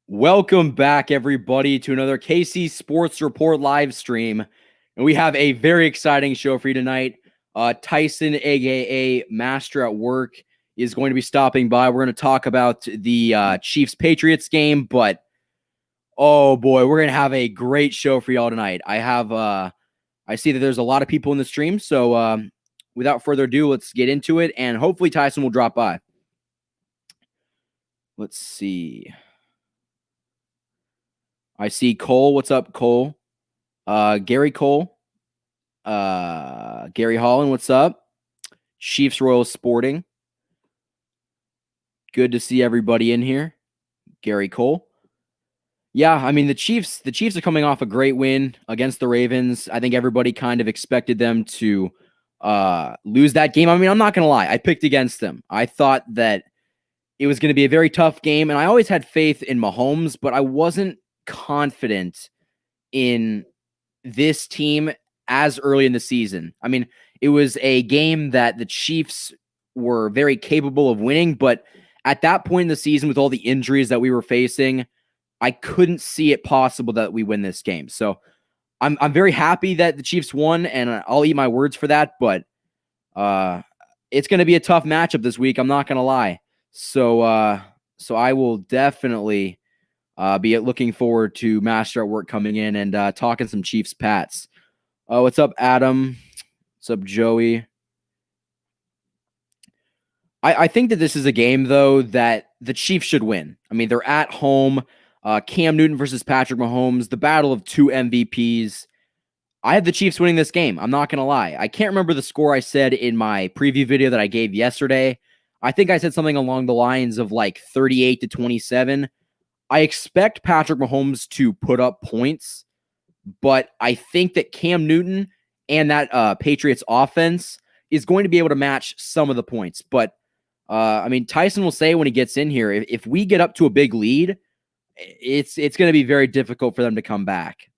Welcome back, everybody, to another KC Sports Report live stream. And we have a very exciting show for you tonight. Tyson, aka Master at Work, is going to be stopping by. We're going to talk about the Chiefs-Patriots game, but oh boy, we're going to have a great show for y'all tonight. I see that there's a lot of people in the stream, so without further ado, let's get into it, and hopefully Tyson will drop by. Let's see. I see Cole. What's up, Cole? Gary Cole. Gary Holland. What's up? Chiefs Royal Sporting. Good to see everybody in here. Gary Cole. Yeah, I mean the Chiefs are coming off a great win against the Ravens. I think everybody kind of expected them to lose that game. I mean, I'm not going to lie. I picked against them. I thought that it was going to be a very tough game, and I always had faith in Mahomes, but I wasn't confident in this team as early in the season. I mean, it was a game that the Chiefs were very capable of winning, but at that point in the season, with all the injuries that we were facing, I couldn't see it possible that we win this game. So I'm very happy that the Chiefs won, and I'll eat my words for that, but it's going to be a tough matchup this week. I'm not going to lie. So I will definitely be looking forward to Master at Work coming in and talking some Chiefs Pats. What's up, Adam? What's up, Joey? I think that this is a game, though, that the Chiefs should win. I mean, they're at home. Cam Newton versus Patrick Mahomes, the battle of two MVPs. I have the Chiefs winning this game. I'm not going to lie. I can't remember the score I said in my preview video that I gave yesterday. I think I said something along the lines of like 38-27. I expect Patrick Mahomes to put up points, but I think that Cam Newton and that Patriots offense is going to be able to match some of the points. But, I mean, Tyson will say when he gets in here, if we get up to a big lead, it's going to be very difficult for them to come back.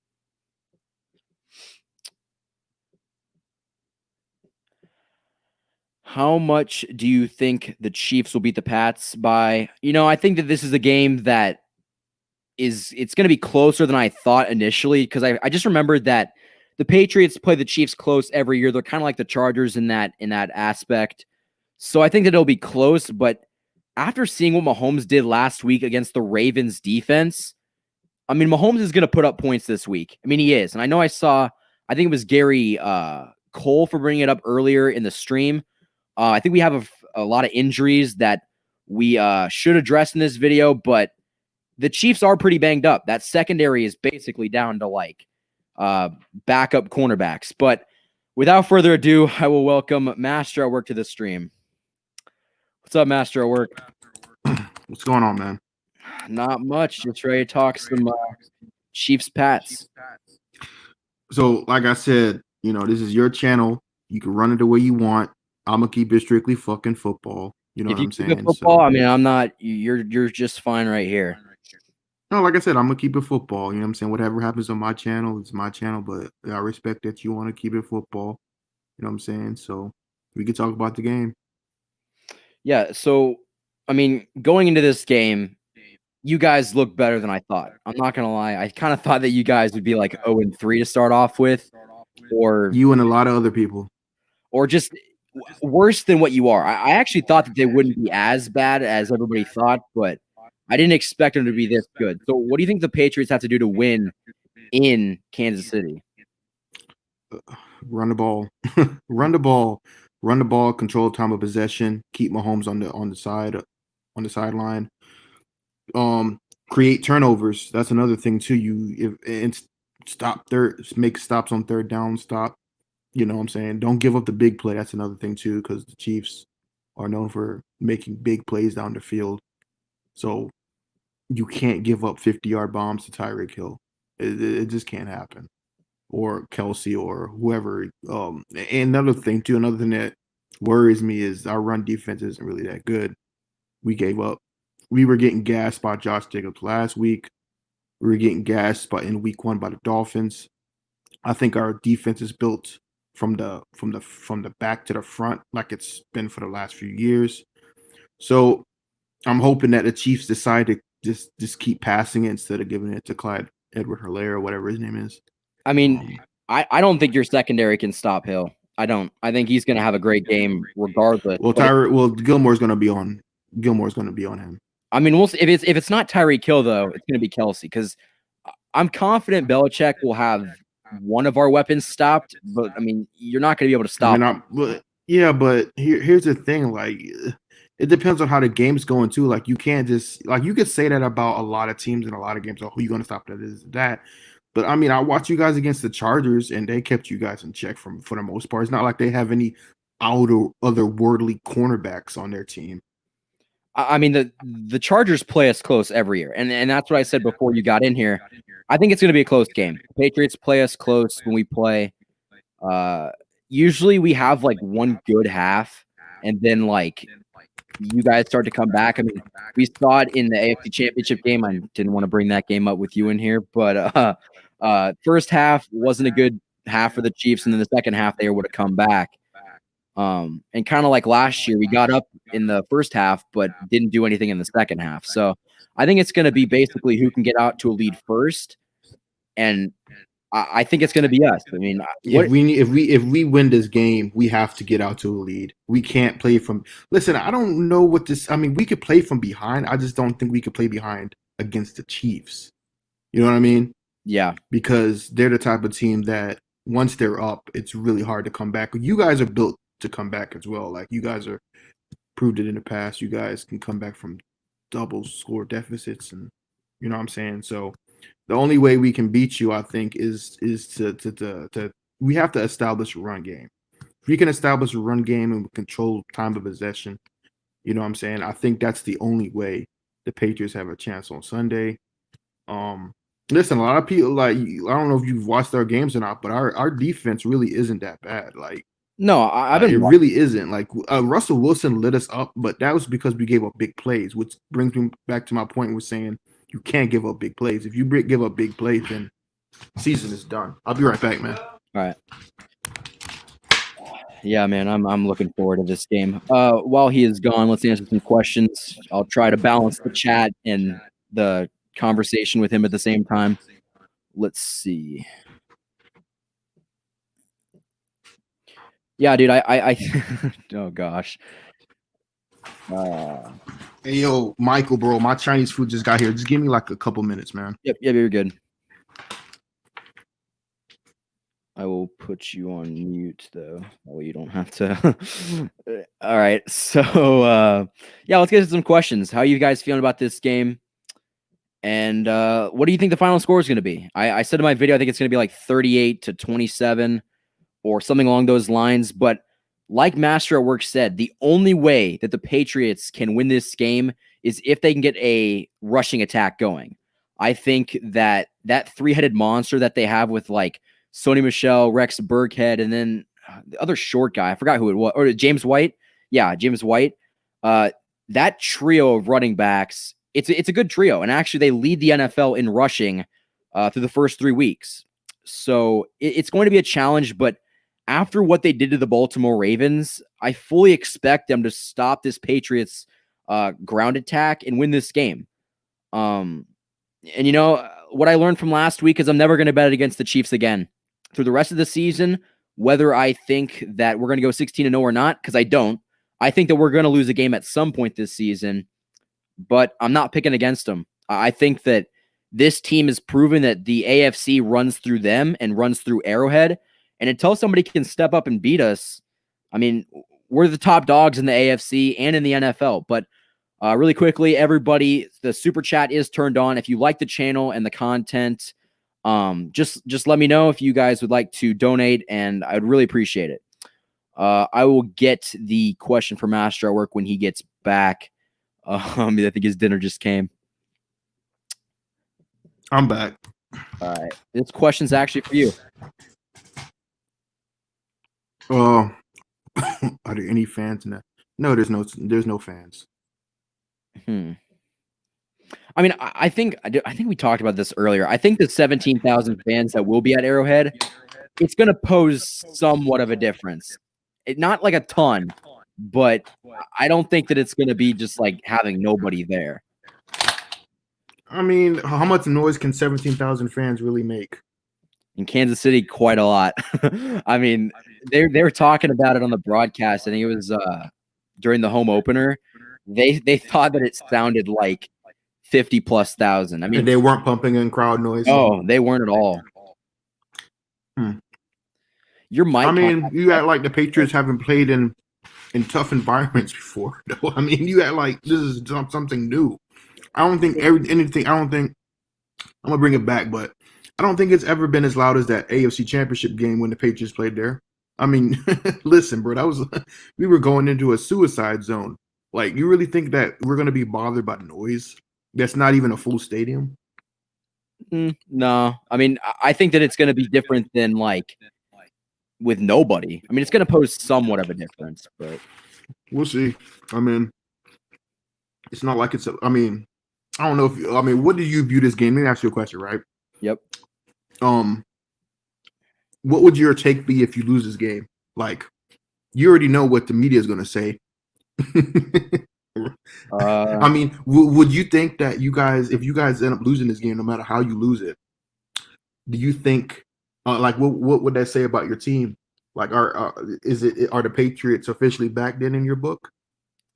How much do you think the Chiefs will beat the Pats by? You know, I think that this is a game that it's going to be closer than I thought initially, because I just remembered that the Patriots play the Chiefs close every year. They're kind of like the Chargers in that aspect. So I think that it'll be close, but after seeing what Mahomes did last week against the Ravens defense, I mean, Mahomes is going to put up points this week. I mean, he is. And I know I think it was Gary Cole for bringing it up earlier in the stream. I think we have a lot of injuries that we should address in this video, but the Chiefs are pretty banged up. That secondary is basically down to like backup cornerbacks. But without further ado, I will welcome Master at Work to the stream. What's up, Master at Work? What's going on, man? Not much. Just ready to talk some Chiefs Pats. So, like I said, you know, this is your channel. You can run it the way you want. I'm gonna keep it strictly fucking football. You know what I'm saying? Football, I mean, I'm not. You're just fine right here. No, like I said, I'm gonna keep it football. You know what I'm saying? Whatever happens on my channel, it's my channel. But I respect that you want to keep it football. You know what I'm saying? So we can talk about the game. Yeah. So, I mean, going into this game, you guys look better than I thought. I'm not gonna lie. I kind of thought that you guys would be like 0-3 to start off with, or you and a lot of other people, or just worse than what you are. I actually thought that they wouldn't be as bad as everybody thought, but I didn't expect them to be this good. So what do you think the Patriots have to do to win in Kansas City? Run the ball, run the ball, control time of possession, keep Mahomes on the sideline. Create turnovers. That's another thing too. Make stops on third down. You know what I'm saying? Don't give up the big play. That's another thing too, because the Chiefs are known for making big plays down the field. So you can't give up 50-yard bombs to Tyreek Hill. It just can't happen. Or Kelsey or whoever. And another thing that worries me is our run defense isn't really that good. We gave up. We were getting gassed by Josh Jacobs last week. We were getting gassed in week 1 by the Dolphins. I think our defense is built from the back to the front like it's been for the last few years. So I'm hoping that the Chiefs decide to just keep passing it instead of giving it to Clyde Edward-Helaire or whatever his name is. I mean, I don't think your secondary can stop Hill. I don't. I think he's going to have a great game regardless. Well, Gilmore's going to be on him. I mean, we'll see. If it's not Tyreek Hill though, it's going to be Kelsey because I'm confident Belichick will have one of our weapons stopped. But I mean, you're not going to be able to stop. But here's the thing. Like, it depends on how the game's going too. Like, you can't just you could say that about a lot of teams in a lot of games. Oh, who you going to stop that is that. But I mean, I watched you guys against the Chargers, and they kept you guys in check for the most part. It's not like they have any otherworldly cornerbacks on their team. I mean, the Chargers play us close every year, and that's what I said before you got in here. I think it's going to be a close game. The Patriots play us close when we play. Usually we have like one good half, and then like you guys start to come back. I mean, we saw it in the AFC Championship game. I didn't want to bring that game up with you in here, but first half wasn't a good half for the Chiefs, and then the second half they would have come back. And kind of like last year, we got up in the first half, but didn't do anything in the second half. So I think it's going to be basically who can get out to a lead first, and I think it's going to be us. I mean, if we win this game, we have to get out to a lead. We can't play from. Listen, I don't know what this. I mean, we could play from behind. I just don't think we could play behind against the Chiefs. You know what I mean? Yeah, because they're the type of team that once they're up, it's really hard to come back. You guys are built to come back as well. Like, you guys are proved it in the past. You guys can come back from double score deficits, and you know what I'm saying. So the only way we can beat you, I think, is to we have to establish a run game. If we can establish a run game and control time of possession, you know what I'm saying. I think that's the only way the Patriots have a chance on Sunday. Listen, a lot of people I don't know if you've watched our games or not, but our defense really isn't that bad. Like, no, I've been. It really isn't. Like, Russell Wilson lit us up, but that was because we gave up big plays, which brings me back to my point with saying you can't give up big plays. If you give up big plays, then season is done. I'll be right back, man. All right. Yeah, man, I'm looking forward to this game. While he is gone, let's answer some questions. I'll try to balance the chat and the conversation with him at the same time. Let's see. Yeah, dude, I oh gosh. Hey, yo, Michael, bro, my Chinese food just got here. Just give me like a couple minutes, man. Yep, you're good. I will put you on mute though. Oh, you don't have to. All right, so yeah, let's get to some questions. How are you guys feeling about this game? And what do you think the final score is going to be? I said in my video, I think it's going to be like 38-27. Or something along those lines. But like Master at Work said, the only way that the Patriots can win this game is if they can get a rushing attack going. I think that three-headed monster that they have with like Sony Michel, Rex Burkhead, and then the other short guy, I forgot who it was, or James White. Yeah, James White. That trio of running backs, it's a good trio. And actually, they lead the NFL in rushing through the first 3 weeks. So it's going to be a challenge, but after what they did to the Baltimore Ravens, I fully expect them to stop this Patriots ground attack and win this game. And you know, what I learned from last week is I'm never going to bet against the Chiefs again. Through the rest of the season, whether I think that we're going to go 16-0 or not, because I don't. I think that we're going to lose a game at some point this season, but I'm not picking against them. I think that this team has proven that the AFC runs through them and runs through Arrowhead. And until somebody can step up and beat us, I mean, we're the top dogs in the AFC and in the NFL. But really quickly, everybody, the super chat is turned on. If you like the channel and the content, just let me know if you guys would like to donate, and I would really appreciate it. I will get the question for Master at Work when he gets back. I think his dinner just came. I'm back. All right. This question's actually for you. Are there any fans in that? No, there's no fans. I mean, I think we talked about this earlier. I think the 17,000 fans that will be at Arrowhead, it's going to pose somewhat of a difference. Not like a ton, but I don't think that it's going to be just like having nobody there. I mean, how much noise can 17,000 fans really make? In Kansas City, quite a lot. I mean, they were talking about it on the broadcast. I think it was during the home opener. They thought that it sounded like 50+ thousand. I And mean, they weren't pumping in crowd noise. oh, they weren't at all. Your mic. I mean, you act like the Patriots haven't played in tough environments before. I mean, you act like this is something new. I don't think anything. I don't think I'm gonna bring it back, but I don't think it's ever been as loud as that AFC Championship game when the Patriots played there. I mean, listen, bro, that was we were going into a suicide zone. Like, you really think that we're gonna be bothered by noise? That's not even a full stadium. No, I mean, I think that it's going to be different than like with nobody. I mean, it's going to pose somewhat of a difference, but we'll see. I mean, it's not like it's. I mean, I don't know if. I mean, what do you view this game? Let me ask you a question, right? Yep. What would your take be if you lose this game? Like, you already know what the media is going to say. I mean, would you think that if you guys end up losing this game, no matter how you lose it, do you think, like, what would that say about your team? Like, are the Patriots officially back then in your book?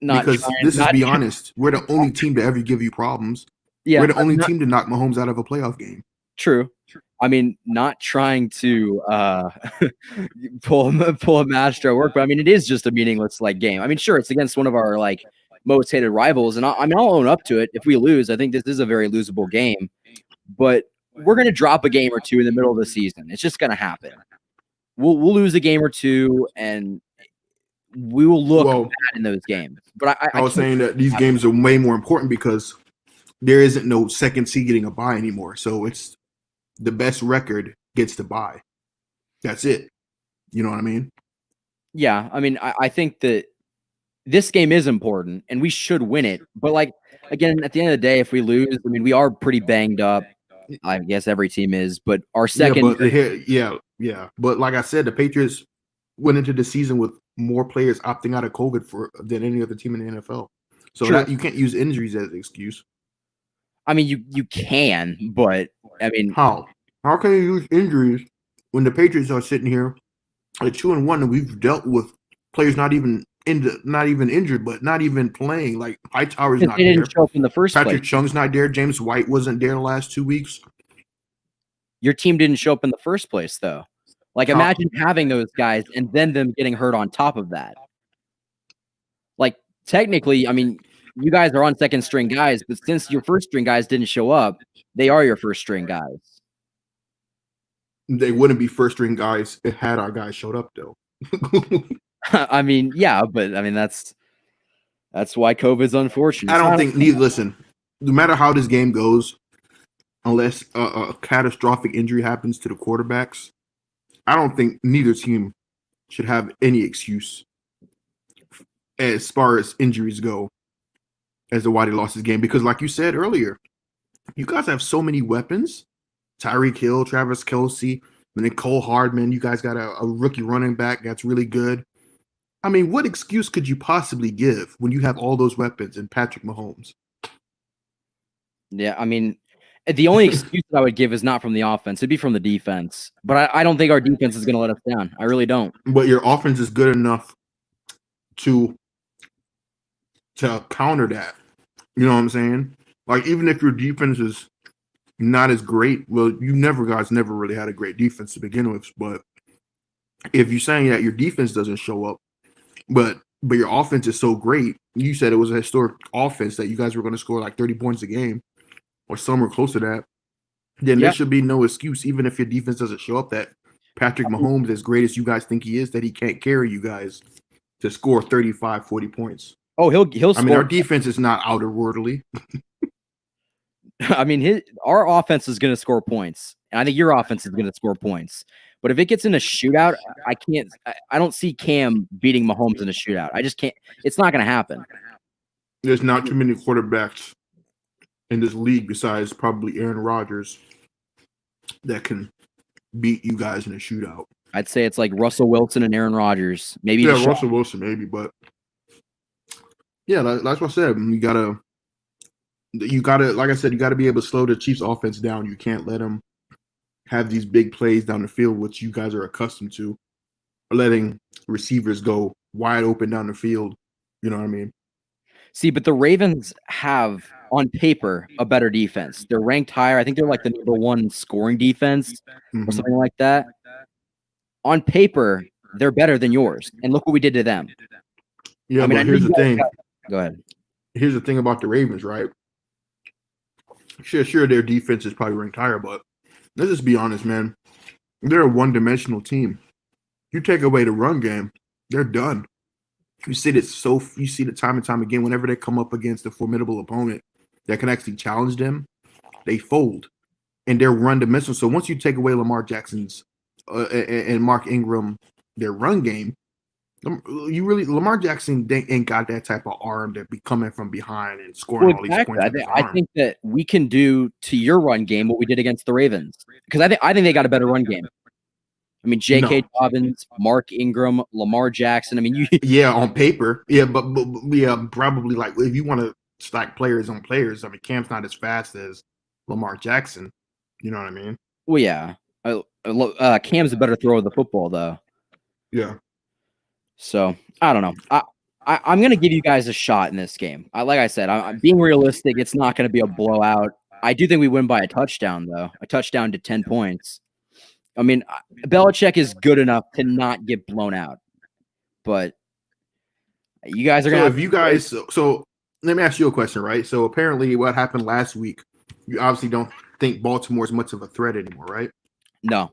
Because be honest, we're the only team to ever give you problems. Yeah, we're the only team to knock Mahomes out of a playoff game. True. I mean, not trying to pull a master at work, but I mean, it is just a meaningless like game. I mean, sure, it's against one of our like most hated rivals, and I mean, I'll own up to it. If we lose, I think this is a very losable game, but we're going to drop a game or two in the middle of the season. It's just going to happen. We'll lose a game or two, and we will look bad in those games. But I was saying that these games are way more important because there isn't no second seed getting a bye anymore. So it's the best record gets the bye. That's it. You know what I mean? Yeah. I mean, I think that this game is important and we should win it. But like, again, at the end of the day, if we lose, I mean, we are pretty banged up. I guess every team is, but our second. Yeah. But like I said, the Patriots went into the season with more players opting out of COVID than any other team in the NFL. So you can't use injuries as an excuse. I mean, you can, but I mean, how can you use injuries when the Patriots are sitting here at 2-1 and we've dealt with players not even injured, but not even playing? Like, Hightower's not there. Didn't show up in the first Patrick place. Chung's not there. James White wasn't there the last 2 weeks. Your team didn't show up in the first place, though. Like, imagine having those guys and then them getting hurt on top of that. Like, technically, I mean, you guys are on second string guys, but since your first string guys didn't show up, they are your first string guys. They wouldn't be first string guys if had our guys showed up, though. I mean, yeah, but I mean that's why COVID's unfortunate. I don't think. Listen, no matter how this game goes, unless a catastrophic injury happens to the quarterbacks, I don't think neither team should have any excuse as far as injuries go as to why they lost this game. Because like you said earlier, you guys have so many weapons. Tyreek Hill, Travis Kelce, and then Cole Hardman. You guys got a rookie running back that's really good. I mean, what excuse could you possibly give when you have all those weapons and Patrick Mahomes? Yeah, I mean, the only excuse that I would give is not from the offense. It'd be from the defense. But I don't think our defense is going to let us down. I really don't. But your offense is good enough to counter that. You know what I'm saying? Like, even if your defense is not as great, well, guys never really had a great defense to begin with. But if you're saying that your defense doesn't show up, but your offense is so great, you said it was a historic offense that you guys were going to score like 30 points a game or somewhere close to that, then there should be no excuse, even if your defense doesn't show up, that Patrick Mahomes, as great as you guys think he is, that he can't carry you guys to score 35, 40 points. Oh, he'll score. I mean, our defense is not outerworldly. I mean, our offense is going to score points, and I think your offense is going to score points. But if it gets in a shootout, I don't see Cam beating Mahomes in a shootout. I just can't. It's not going to happen. There's not too many quarterbacks in this league besides probably Aaron Rodgers that can beat you guys in a shootout. I'd say it's like Russell Wilson and Aaron Rodgers. Maybe Russell Wilson, maybe, but yeah, that's what I said. You gotta You gotta, like I said, you gotta be able to slow the Chiefs offense down. You can't let them have these big plays down the field, which you guys are accustomed to, letting receivers go wide open down the field. You know what I mean? See, but the Ravens have on paper a better defense. They're ranked higher. I think they're like the #1 scoring defense or something like that. On paper, they're better than yours. And look what we did to them. Yeah, but here's the thing. Go ahead. Here's the thing about the Ravens, right? Sure, their defense is probably ranked higher, but let's just be honest, man. They're a one-dimensional team. You take away the run game, they're done. You see it time and time again. Whenever they come up against a formidable opponent that can actually challenge them, they fold, and they're run-dimensional. So once you take away Lamar Jackson's and Mark Ingram, their run game, Lamar Jackson ain't got that type of arm to be coming from behind and scoring all these points. I think that we can do to your run game what we did against the Ravens, because I think they got a better run game. I mean, J.K. Dobbins, Mark Ingram, Lamar Jackson. I mean, yeah, on paper, yeah, but yeah, probably like if you want to stack players on players, I mean, Cam's not as fast as Lamar Jackson. You know what I mean? Well, yeah. Cam's a better thrower of the football, though. Yeah. So I don't know. I'm going to give you guys a shot in this game. Like I said, I'm being realistic. It's not going to be a blowout. I do think we win by a touchdown, though. A touchdown to 10 points. I mean, Belichick is good enough to not get blown out. But you guys are going to. So let me ask you a question, right? So apparently what happened last week, you obviously don't think Baltimore is much of a threat anymore, right? No,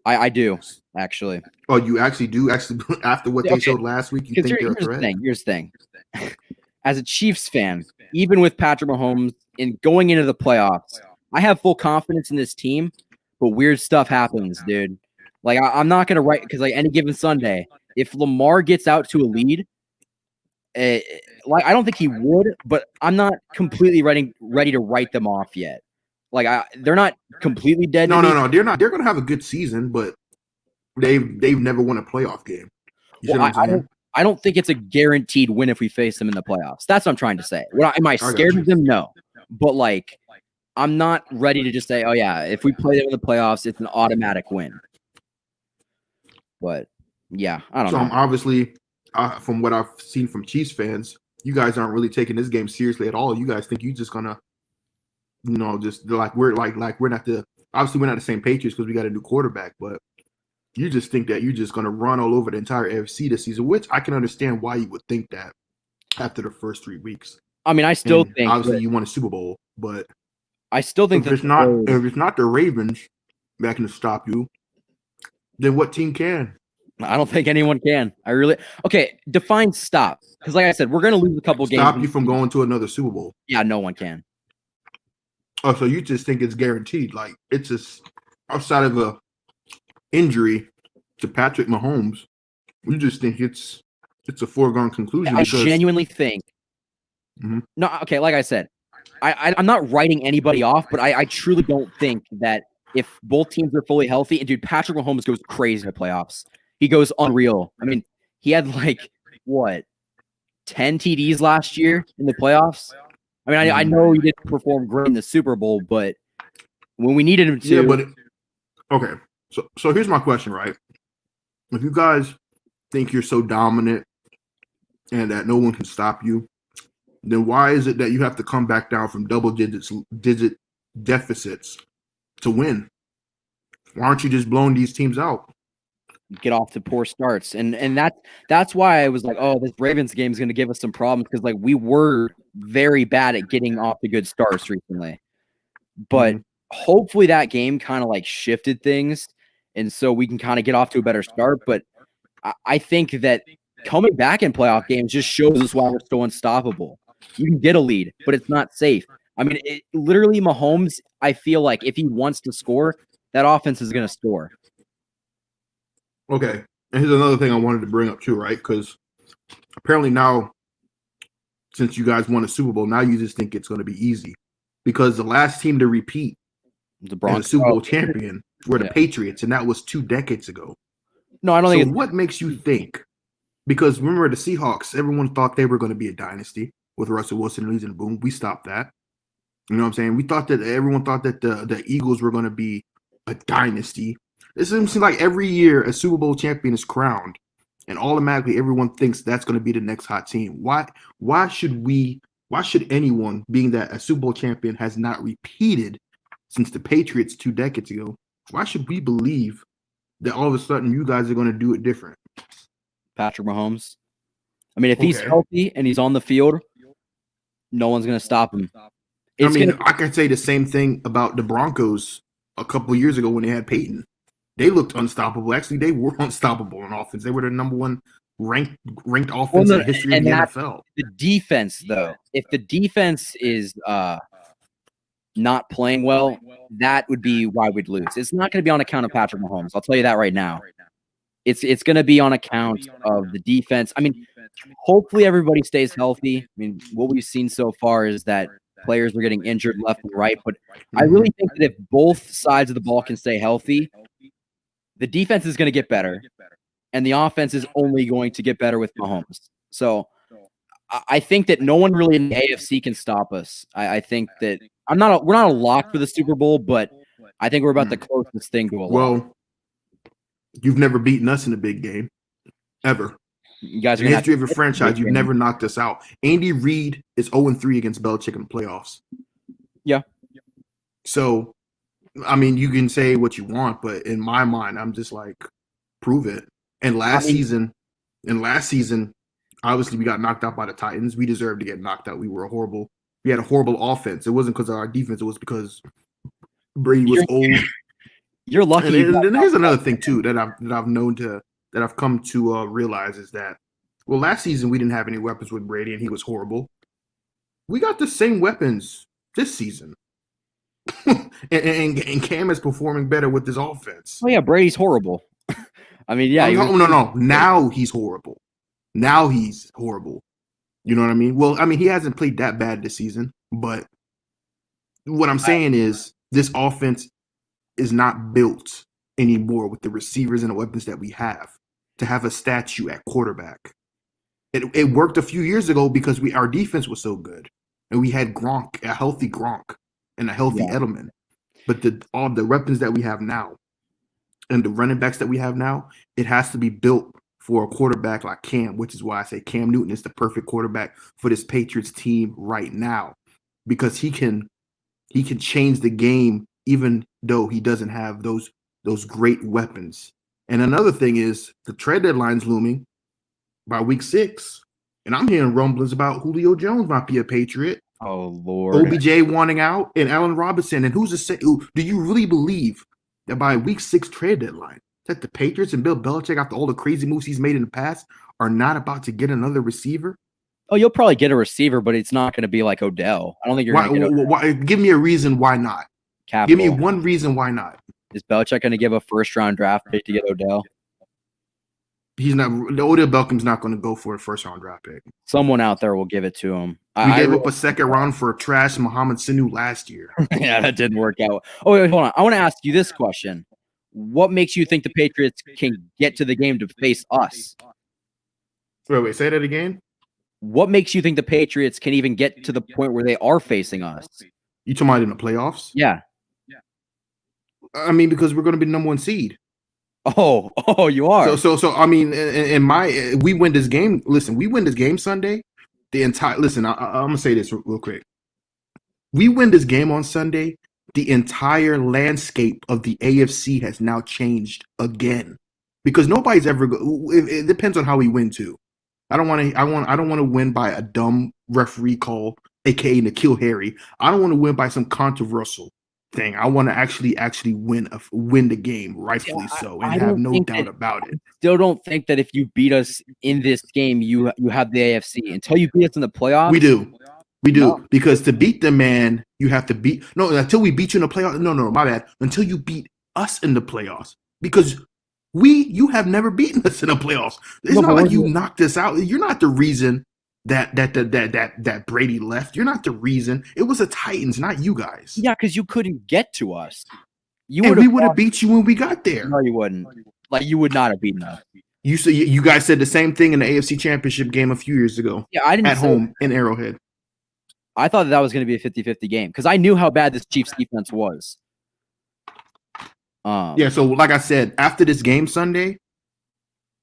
I do, actually. Oh, you actually do? Actually, after what they showed last week, you think they're a threat? Here's the thing. As a Chiefs fan, even with Patrick Mahomes and going into the playoffs, I have full confidence in this team, but weird stuff happens, dude. Like, I'm not going to write – because, like, any given Sunday, if Lamar gets out to a lead, like I don't think he would, but I'm not completely ready to write them off yet. Like, they're not completely dead. No, they're not. They're going to have a good season, but they've never won a playoff game. I don't think it's a guaranteed win if we face them in the playoffs. That's what I'm trying to say. Am I scared of them? No. But, like, I'm not ready to just say, oh, yeah, if we play them in the playoffs, it's an automatic win. But, yeah, I don't know. So, obviously, from what I've seen from Chiefs fans, you guys aren't really taking this game seriously at all. You guys think you're just going to, just like we're not obviously we're not the same Patriots because we got a new quarterback, but you just think that you're just going to run all over the entire AFC this season, which I can understand why you would think that after the first 3 weeks. I mean, I still think obviously you won a Super Bowl, but I still think if it's not the Ravens that can stop you, then what team can? I don't think anyone can. Okay, define stop. Because like I said, we're going to lose a couple games. Stop you from going to another Super Bowl. Yeah, no one can. Oh, so you just think it's guaranteed? Like it's just outside of a injury to Patrick Mahomes, you just think it's a foregone conclusion? I genuinely think. Mm-hmm. No, okay. Like I said, I'm not writing anybody off, but I truly don't think that if both teams are fully healthy, and dude, Patrick Mahomes goes crazy in the playoffs. He goes unreal. I mean, he had 10 TDs last year in the playoffs. I mean, I know he didn't perform great in the Super Bowl, but when we needed him to. Yeah, but okay. So here's my question, right? If you guys think you're so dominant and that no one can stop you, then why is it that you have to come back down from digit deficits to win? Why aren't you just blowing these teams out? Get off to poor starts, and that's why I was like, oh, this Ravens game is going to give us some problems because we were very bad at getting off to good starts recently, but hopefully that game kind of shifted things, and so we can kind of get off to a better start. But I think that coming back in playoff games just shows us why we're so unstoppable. You can get a lead, but it's not safe. I mean, literally Mahomes, I feel like if he wants to score, that offense is going to score. Okay, and here's another thing I wanted to bring up too, right? Because apparently now, since you guys won a Super Bowl, now you just think it's going to be easy. Because the last team to repeat as a Super Bowl champion were the Patriots, and that was 2 decades ago. No, I don't think. What makes you think? Because remember the Seahawks, everyone thought they were going to be a dynasty with Russell Wilson and Boom. We stopped that. You know what I'm saying? Everyone thought that the Eagles were going to be a dynasty. It seems like every year a Super Bowl champion is crowned, and automatically everyone thinks that's going to be the next hot team. Why should anyone, being that a Super Bowl champion has not repeated since the Patriots 2 decades ago, why should we believe that all of a sudden you guys are going to do it different? Patrick Mahomes. I mean, if he's healthy and he's on the field, no one's going to stop him. I can say the same thing about the Broncos a couple of years ago when they had Peyton. They looked unstoppable. Actually, they were unstoppable on offense. They were the number one ranked offense in the history of the NFL. The defense, though, if the defense is not playing well, that would be why we'd lose. It's not going to be on account of Patrick Mahomes. I'll tell you that right now. It's going to be on account of the defense. I mean, hopefully everybody stays healthy. I mean, what we've seen so far is that players are getting injured left and right, but I really think that if both sides of the ball can stay healthy, the defense is going to get better, and the offense is only going to get better with Mahomes. So I think that no one really in the AFC can stop us. I think that we're not a lock for the Super Bowl, but I think we're about the closest thing to a lock. Well, you've never beaten us in a big game, ever. You guys are in the history of your franchise, you've never knocked us out. Andy Reid is 0-3 against Belichick in the playoffs. Yeah. So, I mean, you can say what you want, but in my mind, I'm just like, prove it. And last season, obviously we got knocked out by the Titans. We deserved to get knocked out. We had a horrible offense. It wasn't because of our defense. It was because Brady was old. You're lucky. And here's another thing too that I've come to realize is that, well, last season we didn't have any weapons with Brady and he was horrible. We got the same weapons this season. and Cam is performing better with this offense. Oh yeah, Brady's horrible. I mean, yeah. No. Now he's horrible. Now he's horrible. You know what I mean? Well, I mean, he hasn't played that bad this season, but what I'm saying is this offense is not built anymore with the receivers and the weapons that we have to have a statue at quarterback. It worked a few years ago because our defense was so good and we had Gronk, a healthy Gronk and a healthy Edelman. But all the weapons that we have now and the running backs that we have now, it has to be built for a quarterback like Cam, which is why I say Cam Newton is the perfect quarterback for this Patriots team right now, because he can change the game even though he doesn't have those great weapons. And another thing is the trade deadline's looming by week 6, and I'm hearing rumblings about Julio Jones might be a Patriot. Oh Lord, OBJ wanting out, and Allen Robinson. And who's to say? Do you really believe that by week 6 trade deadline that the Patriots and Bill Belichick, after all the crazy moves he's made in the past, are not about to get another receiver? Oh, you'll probably get a receiver, but it's not going to be like Odell. I don't think you're going to get why? Give me a reason why not. Capital. Give me one reason why not. Is Belichick going to give a first-round draft pick to get Odell? He's not. Odell Beckham's not going to go for a first-round draft pick. Someone out there will give it to him. We gave up a second round for a trash Mohamed Sanu last year. Yeah, that didn't work out. Oh, wait, hold on. I want to ask you this question. What makes you think the Patriots can get to the game to face us? Wait, say that again? What makes you think the Patriots can even get to the point where they are facing us? You talking about in the playoffs? Yeah. I mean, because we're going to be the number 1 seed. Oh, you are. So I mean, we win this game. Listen, we win this game Sunday. I'm gonna say this real quick. We win this game on Sunday. The entire landscape of the AFC has now changed again, because nobody's ever. It depends on how we win too. I don't want to win by a dumb referee call, aka N'Keal Harry. I don't want to win by some controversial thing. I want to actually win the game, rightfully so, and have no doubt about it. Still don't think that if you beat us in this game, you have the AFC. Until you beat us in the playoffs, we do. No. Because to beat the man, you have to beat. No, until we beat you in the playoffs. No, my bad. Until you beat us in the playoffs, because you have never beaten us in the playoffs. It's not like you knocked us out. You're not the reason that Brady left. You're not the reason. It was the Titans, not you guys. Yeah, because you couldn't get to us. We would have beat you when we got there. No, you wouldn't. Like, you would not have beaten us. You guys said the same thing in the AFC Championship game a few years ago. Yeah, I didn't at home in Arrowhead. I thought that was going to be a 50-50 game because I knew how bad this Chiefs defense was. Yeah, so like I said, after this game Sunday,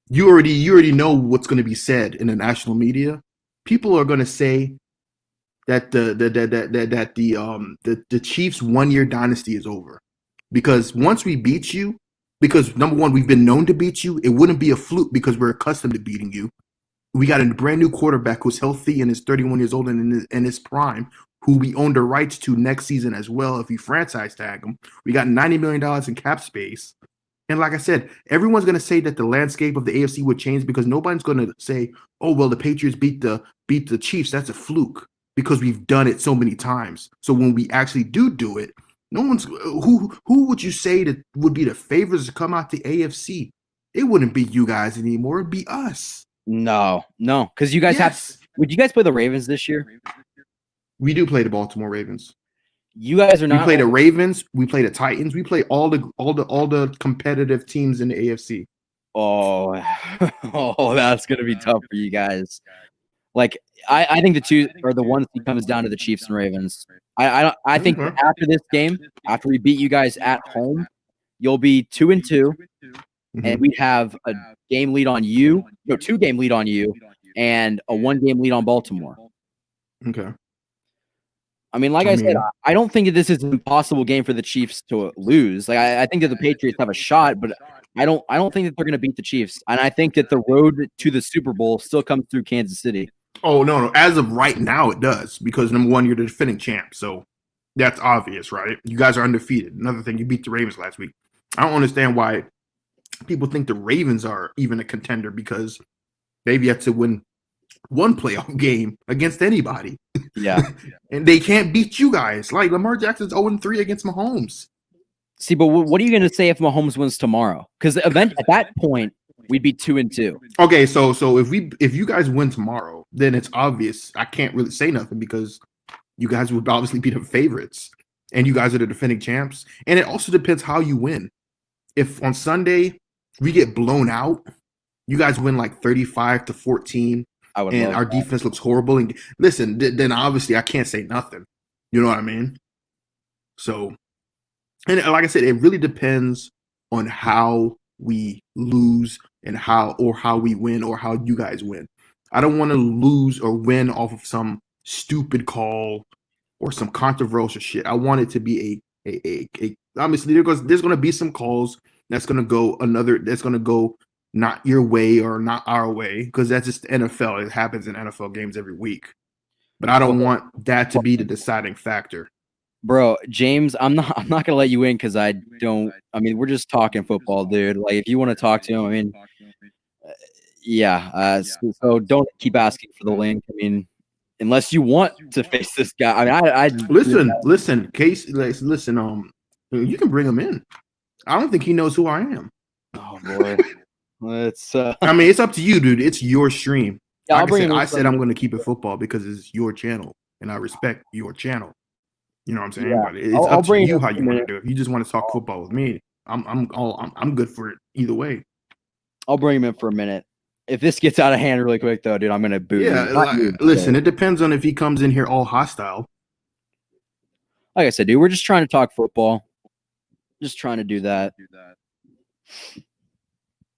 you already know what's going to be said in the national media. People are going to say that the Chiefs 1-year dynasty is over, because once we beat you, because number one, we've been known to beat you. It wouldn't be a fluke because we're accustomed to beating you. We got a brand new quarterback who's healthy and is 31 years old and in his prime, who we own the rights to next season as well if we franchise tag him. We got $90 million in cap space. And like I said, everyone's going to say that the landscape of the AFC would change because nobody's going to say, oh, well, the Patriots beat the Chiefs. That's a fluke because we've done it so many times. So when we actually do it, no one's who would you say that would be the favorites to come out the AFC? It wouldn't be you guys anymore. It'd be us. No, because you guys would you guys play the Ravens this year? We do play the Baltimore Ravens. You guys are not. We play the Ravens. We play the Titans. We play all the competitive teams in the AFC. Oh, that's gonna be tough for you guys. Like, I think the two are the ones that comes down to the Chiefs and Ravens. I think after this game, after we beat you guys at home, you'll be 2-2, and we'd have a game lead on you, 2-game lead on you, and a 1-game lead on Baltimore. Okay. I mean, I said, I don't think that this is an impossible game for the Chiefs to lose. Like, I think that the Patriots have a shot, but I don't think that they're going to beat the Chiefs. And I think that the road to the Super Bowl still comes through Kansas City. Oh, no. As of right now, it does, because number one, you're the defending champ. So that's obvious, right? You guys are undefeated. Another thing, you beat the Ravens last week. I don't understand why people think the Ravens are even a contender, because they've yet to win one playoff game against anybody. Yeah. And they can't beat you guys. Like, Lamar Jackson's 0-3 against Mahomes. See, but what are you going to say if Mahomes wins tomorrow? Because at that point, we'd be 2-2. Okay, so if you guys win tomorrow, then it's obvious. I can't really say nothing because you guys would obviously be the favorites, and you guys are the defending champs. And it also depends how you win. If on Sunday we get blown out, you guys win like 35-14, and our defense looks horrible. And listen, then obviously I can't say nothing. You know what I mean? So, and like I said, it really depends on how we lose and how we win, or how you guys win. I don't want to lose or win off of some stupid call or some controversial shit. I want it to be a obviously there's going to be some calls that's going to go not your way or not our way, because that's just NFL. It happens in NFL games every week. But I don't want that to be the deciding factor. Bro, James, I'm not gonna let you in because I mean, we're just talking football, dude. Like, if you want to talk to him, I mean, yeah. So don't keep asking for the link. I mean, unless you want to face this guy. I mean, I listen, Case. Listen, you can bring him in. I don't think he knows who I am. Oh boy, let's. I mean, it's up to you, dude. It's your stream. Yeah, like I said I'm going to keep it football because it's your channel, and I respect your channel. You know what I'm saying? Yeah. But it's up to you how you want to do it. If you just want to talk football with me, I'm good for it either way. I'll bring him in for a minute. If this gets out of hand really quick, though, dude, I'm gonna boot. Yeah, listen, it depends on if he comes in here all hostile. Like I said, dude, we're just trying to talk football. Just trying to do that.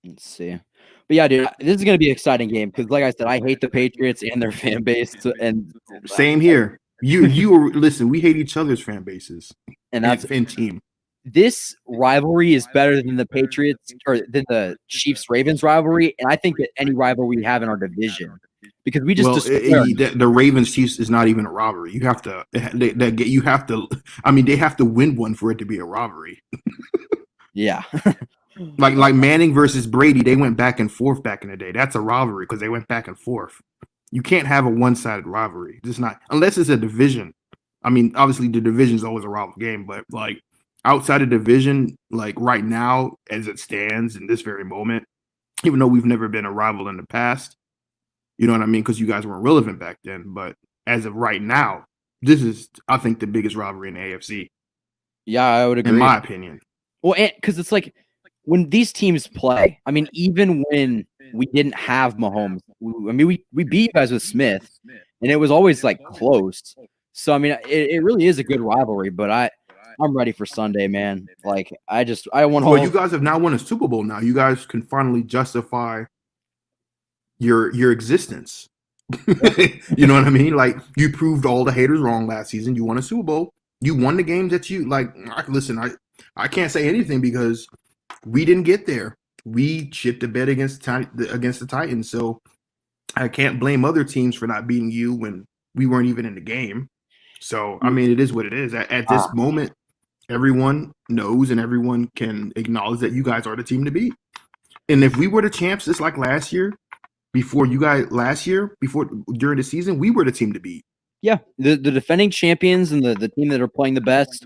Let's see. But yeah, dude, this is gonna be an exciting game because, like I said, I hate the Patriots and their fan base. And same here. You listen. We hate each other's fan bases, and that's fan team. This rivalry is better than the Patriots or than the Chiefs-Ravens rivalry, and I think that any rivalry we have in our division, because we just the Ravens Chiefs is not even a rivalry. You have to I mean, they have to win one for it to be a rivalry. Yeah. like Manning versus Brady, they went back and forth back in the day. That's a rivalry because they went back and forth. You can't have a one-sided rivalry. Just not unless it's a division. I mean, obviously the division is always a rival game, but like outside of division, like right now as it stands in this very moment, even though we've never been a rival in the past, you know what I mean? Because you guys weren't relevant back then. But as of right now, this is, I think, the biggest rivalry in the AFC. Yeah, I would agree. In my opinion. Well, because it's like when these teams play, I mean, even when we didn't have Mahomes, we beat you guys with Smith, and it was always like close. So I mean, it really is a good rivalry, but I'm ready for Sunday, man. Like I want Well, all. you guys have now won a Super Bowl. Now you guys can finally justify your existence. You know what I mean? Like you proved all the haters wrong last season. You won a Super Bowl. You won the games that you like. Listen, I can't say anything because we didn't get there. We shipped a bet against the Titans, so I can't blame other teams for not beating you when we weren't even in the game. So I mean, it is what it is. At this moment, everyone knows and everyone can acknowledge that you guys are the team to beat. And if we were the champs, just like last year, during the season, we were the team to beat. Yeah, the defending champions and the team that are playing the best,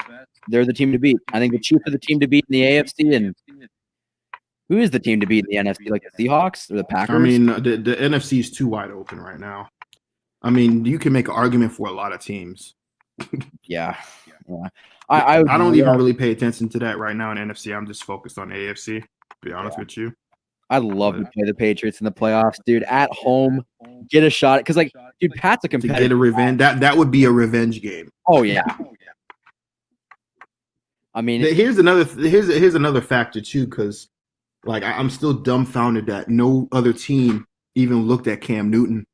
they're the team to beat. I think the Chiefs are the team to beat in the AFC, and who is the team to beat in the NFC? Like the Seahawks or the Packers? I mean, the NFC is too wide open right now. I mean, you can make an argument for a lot of teams. Yeah. I don't even really pay attention to that right now in NFC. I'm just focused on AFC, to be honest with you. I'd love to play the Patriots in the playoffs, dude. At home, get a shot. Because, like, dude, Pat's a competitor. To get a revenge. That would be a revenge game. Oh, yeah. I mean, here's another factor, too, because, like, I'm still dumbfounded that no other team even looked at Cam Newton.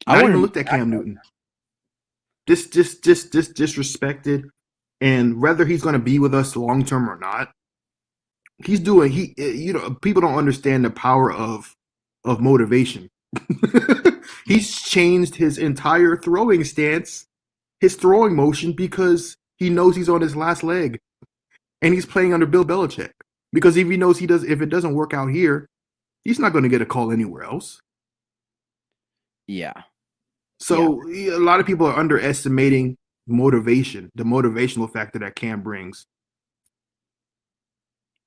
I even looked at Cam Newton. Just disrespected. And whether he's going to be with us long term or not, people don't understand the power of motivation. He's changed his entire throwing stance, his throwing motion, because he knows he's on his last leg, and he's playing under Bill Belichick. Because if he knows if it doesn't work out here, he's not going to get a call anywhere else. Yeah. So a lot of people are underestimating motivation, the motivational factor that Cam brings.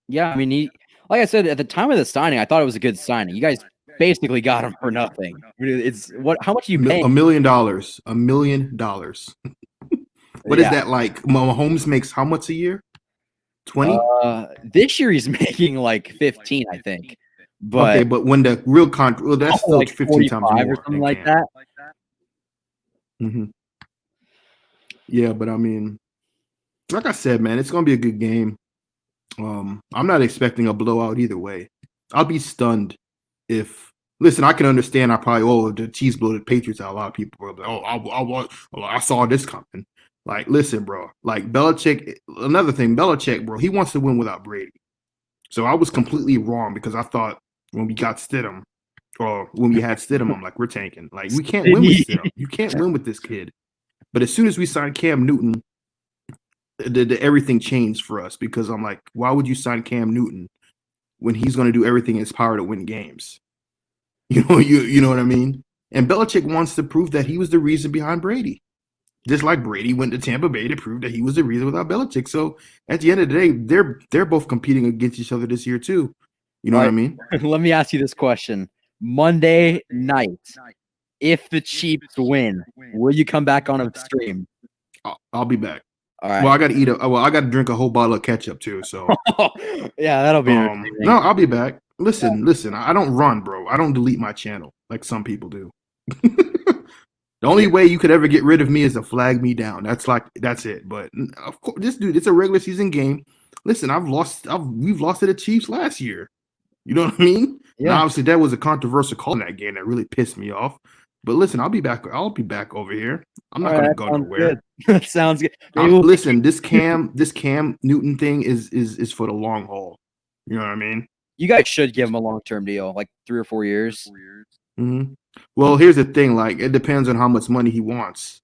Yeah, I mean, like I said, at the time of the signing, I thought it was a good signing. You guys basically got him for nothing. How much are you paying? $1 million. $1 million. What is that like? Mahomes makes how much a year? 20? This year he's making like 15, I think. But okay, but when the real contract, that's still like 15 times more or something like that. Mm-hmm. Yeah, but I mean, like I said, man, it's gonna be a good game. I'm not expecting a blowout either way. I'll be stunned if. Listen, I can understand. The Chiefs blow the Patriots out. A lot of people are like, I saw this coming. Like, listen, bro. Like Belichick. Another thing, Belichick, bro. He wants to win without Brady. So I was completely wrong because I thought when we got Stidham, or when we had Stidham, I'm like, we're tanking. Like, we can't win with Stidham. You can't win with this kid. But as soon as we signed Cam Newton, everything changed for us because I'm like, why would you sign Cam Newton when he's going to do everything in his power to win games? You know what I mean? And Belichick wants to prove that he was the reason behind Brady. Just like Brady went to Tampa Bay to prove that he was the reason without Belichick. So at the end of the day, they're both competing against each other this year too. You know what I mean? Let me ask you this question. Monday night, if the Chiefs win, will you come back on a stream? I'll be back. All right. Well, I got to drink a whole bottle of ketchup too. So yeah, that'll be. No, I'll be back. Listen. I don't run, bro. I don't delete my channel like some people do. The only way you could ever get rid of me is to flag me down. That's it. But of course, it's a regular season game. Listen, we've lost to the Chiefs last year. You know what I mean? Yeah. Now, obviously, that was a controversial call in that game that really pissed me off. But listen, I'll be back over here. I'm not going to go nowhere. That sounds good. Listen, this Cam Newton thing is for the long haul. You know what I mean? You guys should give him a long-term deal, like 3 or 4 years. Mm-hmm. Well, here's the thing. Like, it depends on how much money he wants.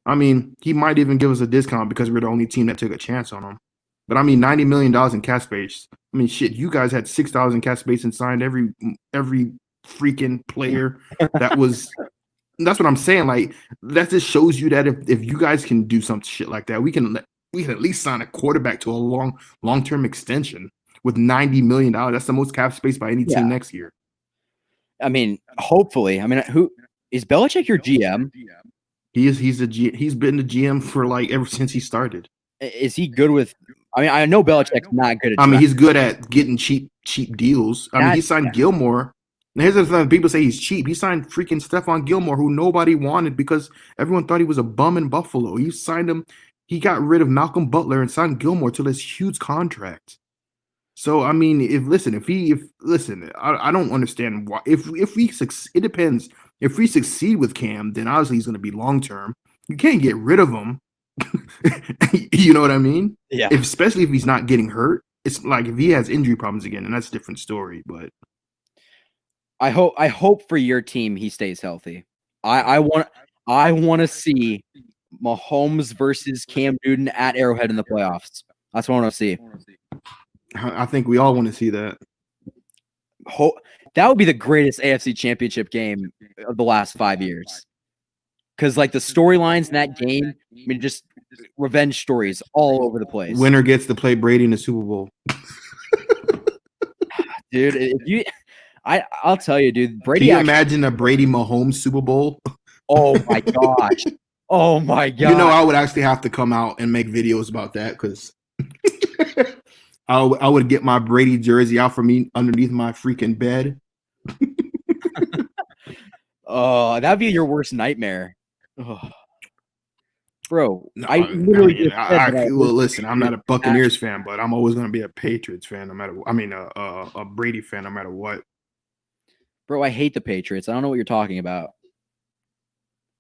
I mean, he might even give us a discount because we're the only team that took a chance on him. But I mean, $90 million in cap space. I mean, shit, you guys had $6 in cap space and signed every freaking player that was. That's what I'm saying. Like, that just shows you that if you guys can do some shit like that, we can at least sign a quarterback to a long-term extension with $90 million. That's the most cap space by any team next year. I mean, hopefully. I mean, who is Belichick your GM? He's been the GM for like ever since he started. Is he good with? I mean, I know Belichick's not good at. I mean, he's good at getting cheap deals. I mean, he signed Gilmore And here's the thing: people say he's cheap. He signed freaking Stephon Gilmore, who nobody wanted because everyone thought he was a bum in Buffalo. He signed him. He got rid of Malcolm Butler and signed Gilmore to this huge contract. So I mean, I don't understand why. If we succeed, it depends. If we succeed with Cam, then obviously he's going to be long term. You can't get rid of him. You know what I mean? Yeah. Especially if he's not getting hurt. It's like if he has injury problems again, and that's a different story. But I hope for your team he stays healthy. I want to see Mahomes versus Cam Newton at Arrowhead in the playoffs. That's what I want to see. I think we all want to see that. That would be the greatest AFC Championship game of the last 5 years. Because like the storylines in that game, I mean, just revenge stories all over the place. Winner gets to play Brady in the Super Bowl. Dude, I'll tell you, dude. Brady. Can you imagine a Brady Mahomes Super Bowl? Oh my gosh! Oh my god! You know, I would actually have to come out and make videos about that because I would get my Brady jersey out for me underneath my freaking bed. Oh, that'd be your worst nightmare. Oh. Bro, No, I literally well, listen, I'm not a Buccaneers fan, but I'm always going to be a Patriots fan, no matter. I mean, a Brady fan, no matter what. Bro, I hate the Patriots. I don't know what you're talking about.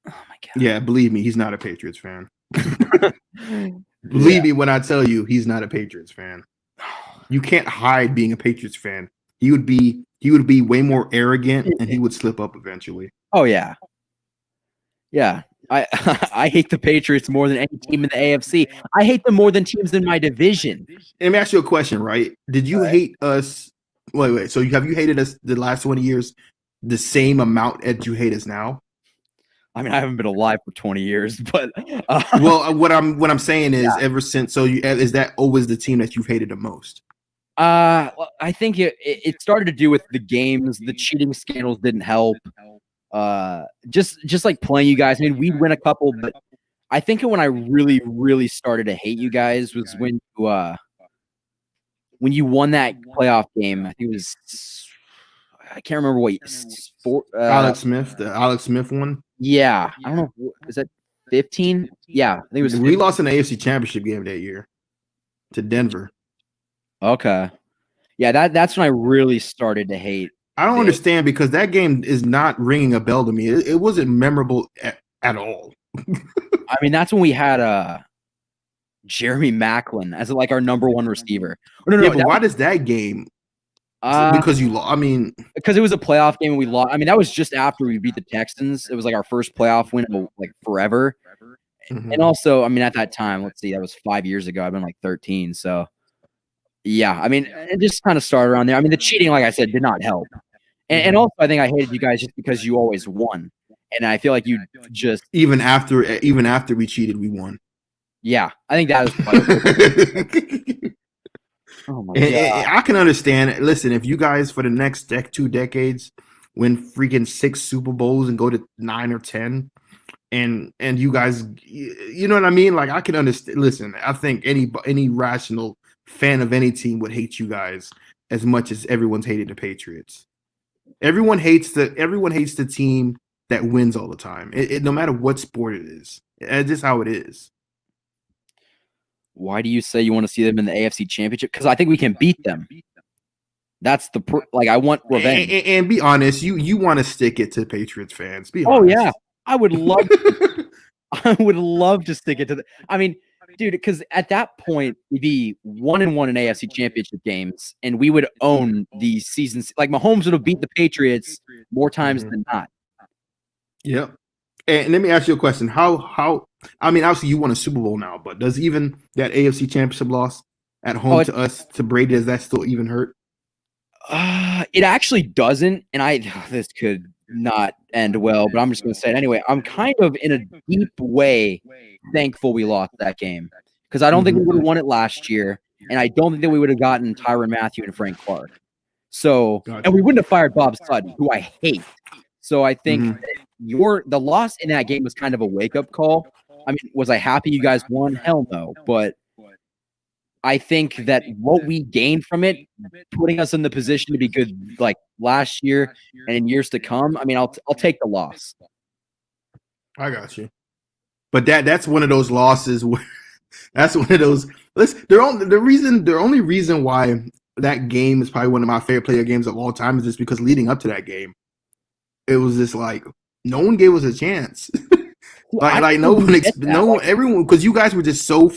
Oh my god. Yeah, believe me, he's not a Patriots fan. Believe me when I tell you, he's not a Patriots fan. You can't hide being a Patriots fan. He would be way more arrogant, and he would slip up eventually. Oh yeah, yeah. I hate the Patriots more than any team in the AFC. I hate them more than teams in my division. Let me ask you a question, right? Did you hate us? Wait. So have you hated us the last 20 years the same amount as you hate us now? I mean, I haven't been alive for 20 years, but well, what I'm saying is, ever since, is that always the team that you've hated the most? I think it started to do with the games. The cheating scandals didn't help. Just like playing you guys. I mean, we'd win a couple, but I think when I really, really started to hate you guys was when you won that playoff game. I think it was, I can't remember what Alex Smith, the Alex Smith one. Yeah, I don't know. Is that 15? Yeah, I think it was. 15. We lost an AFC Championship game that year to Denver. Okay, yeah, that's when I really started to hate. I don't understand because that game is not ringing a bell to me. It wasn't memorable at all. I mean, that's when we had Jeremy Maclin as like our number one receiver. No, but why does that game? Because you lost. I mean, because it was a playoff game and we lost. I mean, that was just after we beat the Texans. It was like our first playoff win of like forever. Mm-hmm. And also, I mean, at that time, let's see, that was 5 years ago. I've been like 13. So, yeah, I mean, it just kind of started around there. I mean, the cheating, like I said, did not help. And also, I think I hated you guys just because you always won. And I feel like you just even after we cheated, we won. Yeah, I think that was. Oh my god! I can understand. Listen, if you guys for the next 2 decades win freaking 6 Super Bowls and go to 9 or 10, and you guys, you know what I mean? Like I can understand. Listen, I think any rational fan of any team would hate you guys as much as everyone's hated the Patriots. Everyone hates the team that wins all the time. No matter what sport it is. It's just how it is. Why do you say you want to see them in the AFC Championship? Because I think we can beat them. That's I want revenge. And be honest, you want to stick it to Patriots fans. Be honest. Oh yeah, I would love. I would love to stick it to I mean, dude, because at that point we'd be 1-1 in AFC Championship games, and we would own these seasons. Like Mahomes would have beat the Patriots more times than not. Yep. And let me ask you a question: How? I mean, obviously you won a Super Bowl now, but does even that AFC Championship loss at home to Brady, does that still even hurt? It actually doesn't, and this could not end well, but I'm just going to say it anyway. I'm kind of in a deep way thankful we lost that game because I don't think we would have won it last year, and I don't think that we would have gotten Tyrann Mathieu and Frank Clark. So, and we wouldn't have fired Bob Sutton, who I hate. So I think the loss in that game was kind of a wake-up call. I mean, was I happy you guys won? Hell no. But I think that what we gained from it, putting us in the position to be good like last year and in years to come. I mean, I'll take the loss. I got you. But that's one of those losses where that's one of those. Listen, the only reason why that game is probably one of my favorite player games of all time is just because leading up to that game, it was just like no one gave us a chance. Everyone, because you guys were just so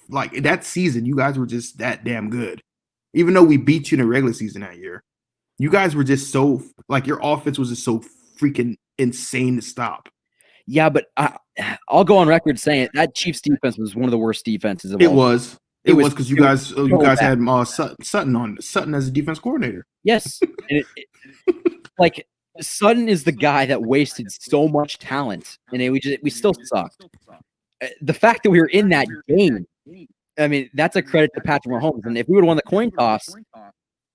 like that season, you guys were just that damn good. Even though we beat you in the regular season that year, you guys were just so like your offense was just so freaking insane to stop. Yeah, but I'll go on record saying that Chiefs defense was one of the worst defenses of all. It was because you guys had Sutton as a defense coordinator. Yes, and like Sutton is the guy that wasted so much talent, and we still sucked. The fact that we were in that game, I mean, that's a credit to Patrick Mahomes. And if we would have won the coin toss,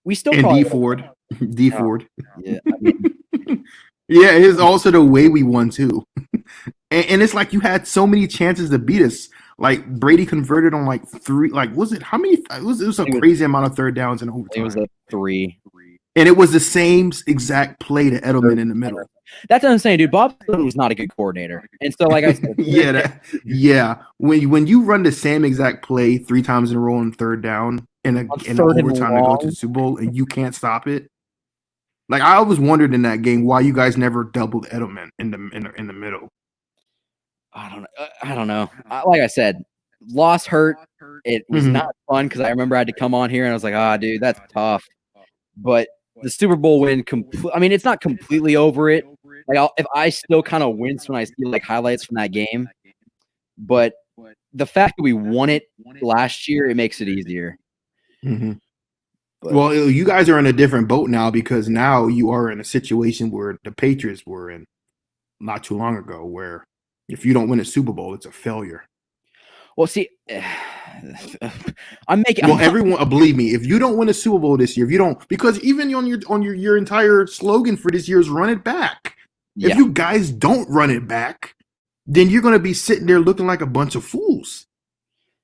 we still and probably D Ford. Yeah, I mean, yeah, it is also the way we won too. And it's like you had so many chances to beat us. Like Brady converted on like 3. Like was it how many? It was a crazy amount of third downs in overtime. It was a 3. And it was the same exact play to Edelman in the middle. That's what I'm saying, dude. Bob was not a good coordinator, and so like I said, when you run the same exact play 3 times in a row on third down in an overtime to go to the Super Bowl and you can't stop it. Like I always wondered in that game why you guys never doubled Edelman in the middle. I don't know. Like I said, loss hurt. It was not fun because I remember I had to come on here and I was like, dude, that's tough. But the Super Bowl win, I mean, it's not completely over it. Like, if I still kind of wince when I see like highlights from that game, but the fact that we won it last year, it makes it easier. Mm-hmm. Well, you guys are in a different boat now because now you are in a situation where the Patriots were in not too long ago, where if you don't win a Super Bowl, it's a failure. Well, see, everyone, believe me, if you don't win a Super Bowl this year, if you don't, because even on your entire slogan for this year is run it back. Yeah. If you guys don't run it back, then you're going to be sitting there looking like a bunch of fools.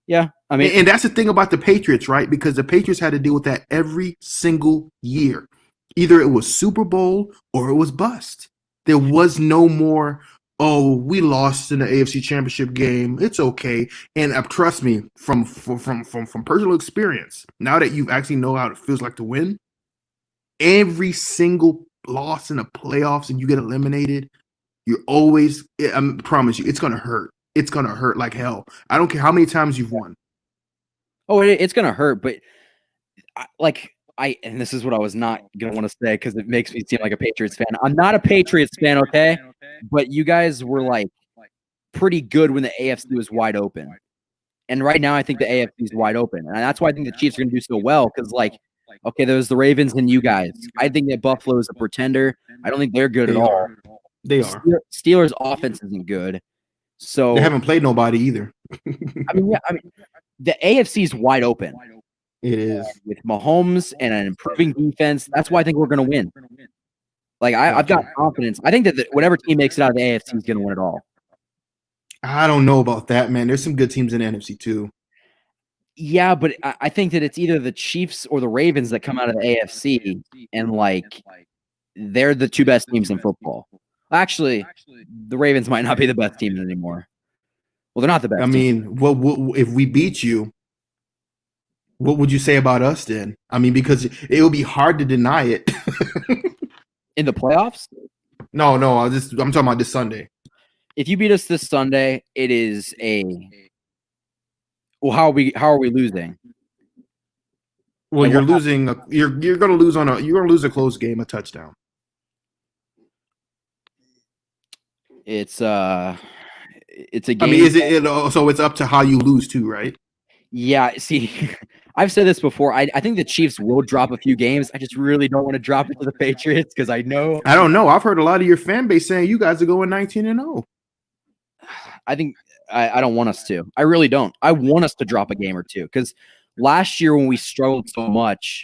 Yeah, I mean, and that's the thing about the Patriots, right? Because the Patriots had to deal with that every single year. Either it was Super Bowl or it was bust. There was no more. Oh, we lost in the AFC Championship game. It's okay. And trust me, from personal experience, now that you actually know how it feels like to win, every single loss in the playoffs and you get eliminated, you're always. I promise you, it's gonna hurt. It's gonna hurt like hell. I don't care how many times you've won. Oh, it's gonna hurt, but and this is what I was not gonna want to say because it makes me seem like a Patriots fan. I'm not a Patriots fan, okay? But you guys were like pretty good when the AFC was wide open, and right now I think the AFC is wide open, and that's why I think the Chiefs are gonna do so well because okay, there's the Ravens and you guys. I think that Buffalo is a pretender. I don't think they're good at all. They are. Steelers' offense isn't good. So they haven't played nobody either. I mean, the AFC is wide open. It is with Mahomes and an improving defense. That's why I think we're going to win. Like I've got confidence. I think that whatever team makes it out of the AFC is going to win it all. I don't know about that, man. There's some good teams in the NFC too. Yeah, but I think that it's either the Chiefs or the Ravens that come out of the AFC, and they're the 2 best teams in football. Actually, the Ravens might not be the best team anymore. Well, they're not the best. I mean, if we beat you, what would you say about us then? I mean, because it would be hard to deny it. In the playoffs? No, I'm talking about this Sunday. If you beat us this Sunday, it is well, how are we losing? Well, you're losing. You're going to lose you're going to lose a close game, a touchdown. It's a game. I mean, so it's up to how you lose too, right? Yeah. See, I've said this before. I think the Chiefs will drop a few games. I just really don't want to drop it to the Patriots because I know. I don't know. I've heard a lot of your fan base saying you guys are going 19-0. I think I don't want us to. I really don't. I want us to drop a game or two because last year when we struggled so much,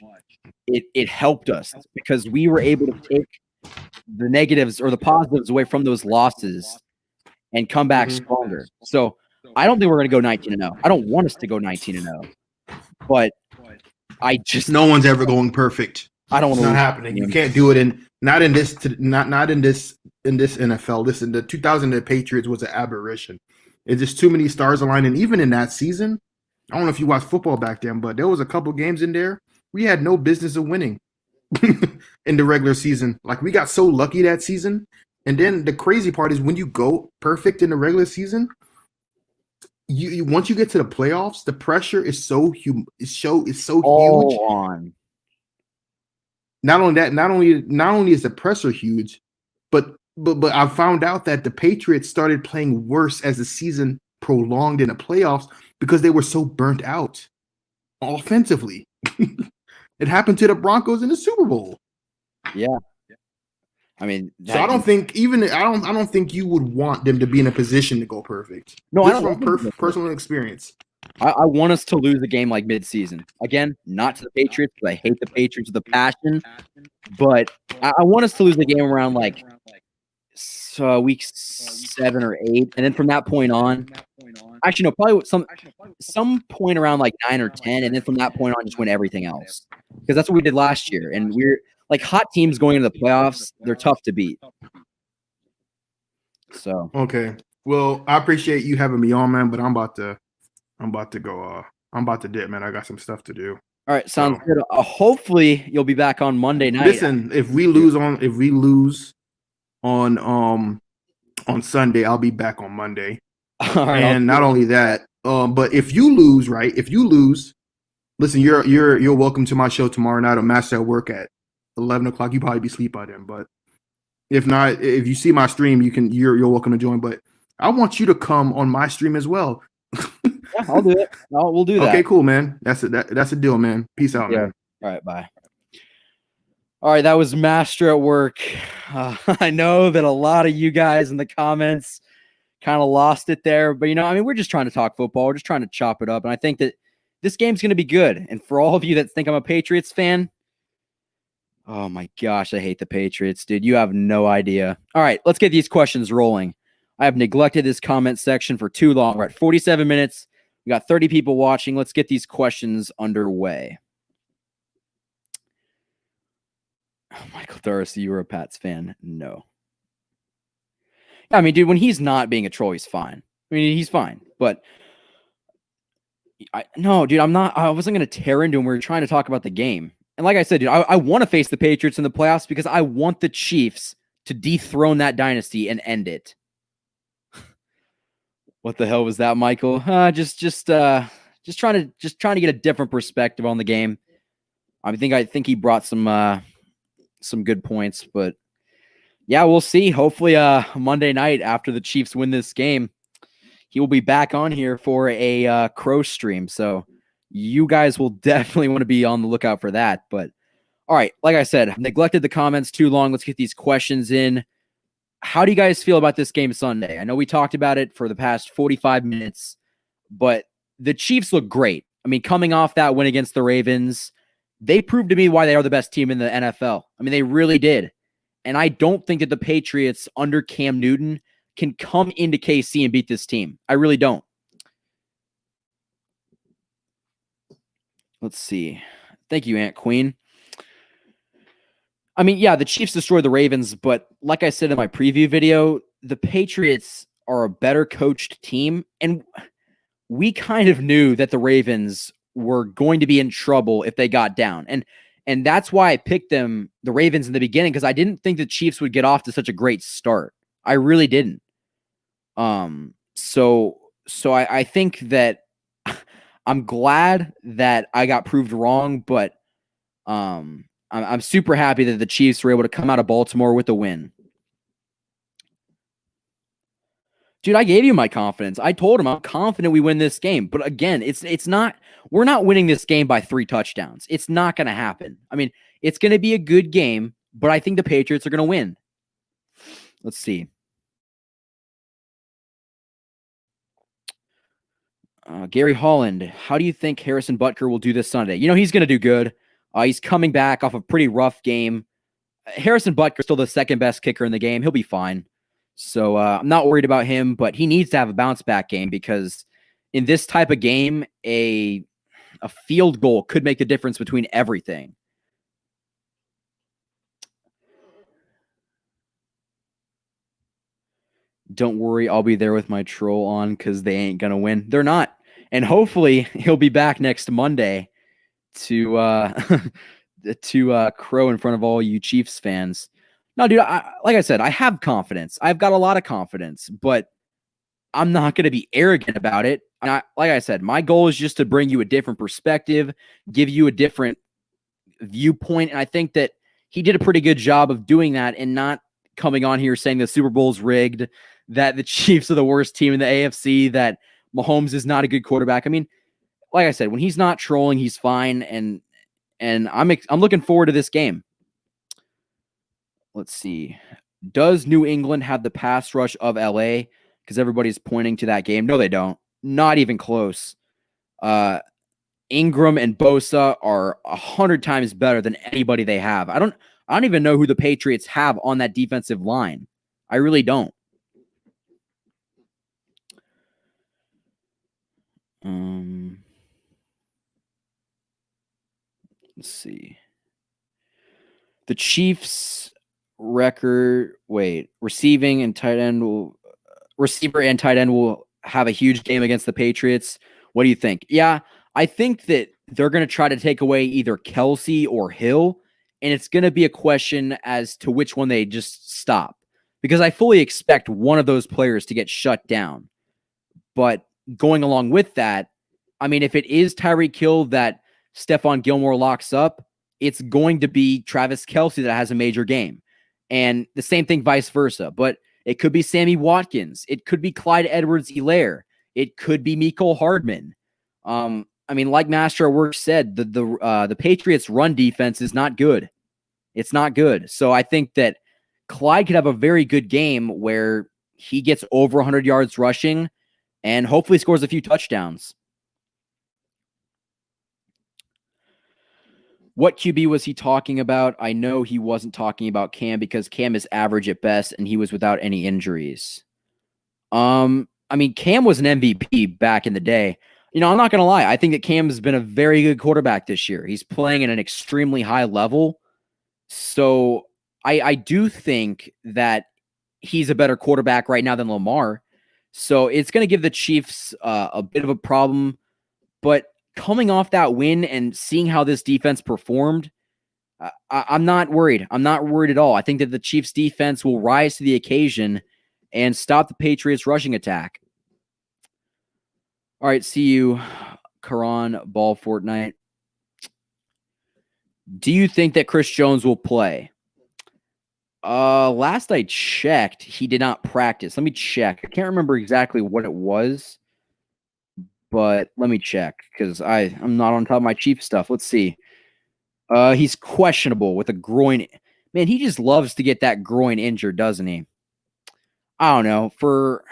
it helped us because we were able to take the negatives or the positives away from those losses and come back stronger. So I don't think we're going to go 19-0. I don't want us to go 19-0. but I just no one's ever going perfect. I don't want It's to not happening. You can't do it not in this NFL. This in the 2000 Patriots was an aberration. It's just too many stars aligned, and even in that season, I don't know if you watched football back then, but there was a couple games in there we had no business of winning in the regular season. Like, we got so lucky that season. And then the crazy part is when you go perfect in the regular season, you once you get to the playoffs, the pressure is so huge. It's so huge. On. Not only that, not only is the pressure huge, but I found out that the Patriots started playing worse as the season prolonged in the playoffs because they were so burnt out offensively. It happened to the Broncos in the Super Bowl. Yeah. I mean, so I don't think you would want them to be in a position to go perfect. No, just I don't from personal experience. I want us to lose a game like mid-season. Again, not to the Patriots, because I hate the Patriots with a passion. But I want us to lose the game around like week 7 or 8, and then from that point on, actually no, probably some point around like 9 or 10, and then from that point on, just win everything else. Because that's what we did last year, and we're like hot teams going into the playoffs. They're tough to beat. So okay, well, I appreciate you having me on, man. But I'm about to go. I'm about to dip, man. I got some stuff to do. All right, sounds good. Hopefully, you'll be back on Monday night. Listen, if we lose on Sunday, I'll be back on Monday. All right, and not only that, but if you lose, listen, you're welcome to my show tomorrow night. I'm Master at work at 11 o'clock. You probably be asleep by then, but if not, if you see my stream, you're welcome to join. But I want you to come on my stream as well. Yeah, I'll do it. We'll do that. Okay, cool, man. That's a deal, man. Peace out, man. All right, bye. All right, that was Master at Work. I know that a lot of you guys in the comments kind of lost it there, but I mean, we're just trying to talk football. We're just trying to chop it up, and I think that this game's going to be good. And for all of you that think I'm a Patriots fan, oh my gosh, I hate the Patriots, dude. You have no idea. All right, let's get these questions rolling. I have neglected this comment section for too long. We're at 47 minutes. We got 30 people watching. Let's get these questions underway. Michael Thuris, you were a Pats fan? No. I mean, dude, when he's not being a troll, he's fine. I mean, he's fine. But no, dude, I'm not. I wasn't going to tear into him. We were trying to talk about the game. And like I said, dude, I want to face the Patriots in the playoffs because I want the Chiefs to dethrone that dynasty and end it. What the hell was that, Michael? Just trying to get a different perspective on the game. I think he brought some good points, but yeah, we'll see. Hopefully, Monday night after the Chiefs win this game, he will be back on here for a Crow stream. So you guys will definitely want to be on the lookout for that. But all right, like I said, I've neglected the comments too long. Let's get these questions in. How do you guys feel about this game Sunday? I know we talked about it for the past 45 minutes, but the Chiefs look great. I mean, coming off that win against the Ravens, they proved to me why they are the best team in the NFL. I mean, they really did. And I don't think that the Patriots under Cam Newton can come into KC and beat this team. I really don't. Let's see. Thank you, Aunt Queen. I mean, yeah, the Chiefs destroyed the Ravens, but like I said in my preview video, the Patriots are a better coached team, and we kind of knew that the Ravens were going to be in trouble if they got down. And that's why I picked the Ravens in the beginning, because I didn't think the Chiefs would get off to such a great start. I really didn't. So I think that I'm glad that I got proved wrong, but I'm super happy that the Chiefs were able to come out of Baltimore with a win. Dude, I gave you my confidence. I told him I'm confident we win this game. But again, it's not, we're not winning this game by 3 touchdowns. It's not going to happen. I mean, it's going to be a good game, but I think the Patriots are going to win. Let's see. Gary Holland, how do you think Harrison Butker will do this Sunday? He's going to do good. He's coming back off a pretty rough game. Harrison Butker's still the second best kicker in the game. He'll be fine. So I'm not worried about him, but he needs to have a bounce back game because in this type of game, a A field goal could make the difference between everything. Don't worry, I'll be there with my troll on because they ain't going to win. They're not. And hopefully he'll be back next Monday to crow in front of all you Chiefs fans. No, dude, like I said, I have confidence. I've got a lot of confidence, but I'm not going to be arrogant about it. And like I said, my goal is just to bring you a different perspective, give you a different viewpoint. And I think that he did a pretty good job of doing that and not coming on here saying the Super Bowl's rigged, that the Chiefs are the worst team in the AFC, that Mahomes is not a good quarterback. I mean, like I said, when he's not trolling, he's fine. And I'm looking forward to this game. Let's see. Does New England have the pass rush of LA? Because everybody's pointing to that game. No, they don't. Not even close. Ingram and Bosa are 100 times better than anybody they have. I don't even know who the Patriots have on that defensive line. I really don't. Let's see. The Chiefs record, receiver and tight end will have a huge game against the Patriots. What do you think? Yeah, I think that they're going to try to take away either Kelsey or Hill, and it's going to be a question as to which one they just stop, because I fully expect one of those players to get shut down. But going along with that, I mean, if it is Tyreek Hill that Stephon Gilmore locks up, it's going to be Travis Kelsey that has a major game. And the same thing vice versa. But it could be Sammy Watkins. It could be Clyde Edwards-Helaire. It could be Mecole Hardman. I mean, like Master at Work said, the Patriots' run defense is not good. It's not good. So I think that Clyde could have a very good game where he gets over 100 yards rushing and hopefully scores a few touchdowns. What QB was he talking about? I know he wasn't talking about Cam because Cam is average at best and he was without any injuries. I mean, Cam was an MVP back in the day. You know, I'm not going to lie. I think that Cam has been a very good quarterback this year. He's playing at an extremely high level. So I do think that he's a better quarterback right now than Lamar. So it's going to give the Chiefs a bit of a problem. But coming off that win and seeing how this defense performed, I'm not worried. I'm not worried at all. I think that the Chiefs defense will rise to the occasion and stop the Patriots rushing attack. All right, see you, Karan Ball Fortnite. Do you think that Chris Jones will play? Last I checked, he did not practice. Let me check. I can't remember exactly what it was, but let me check because I'm not on top of my Chiefs stuff. Let's see. He's questionable with a groin. Man, he just loves to get that groin injured, doesn't he? I don't know. For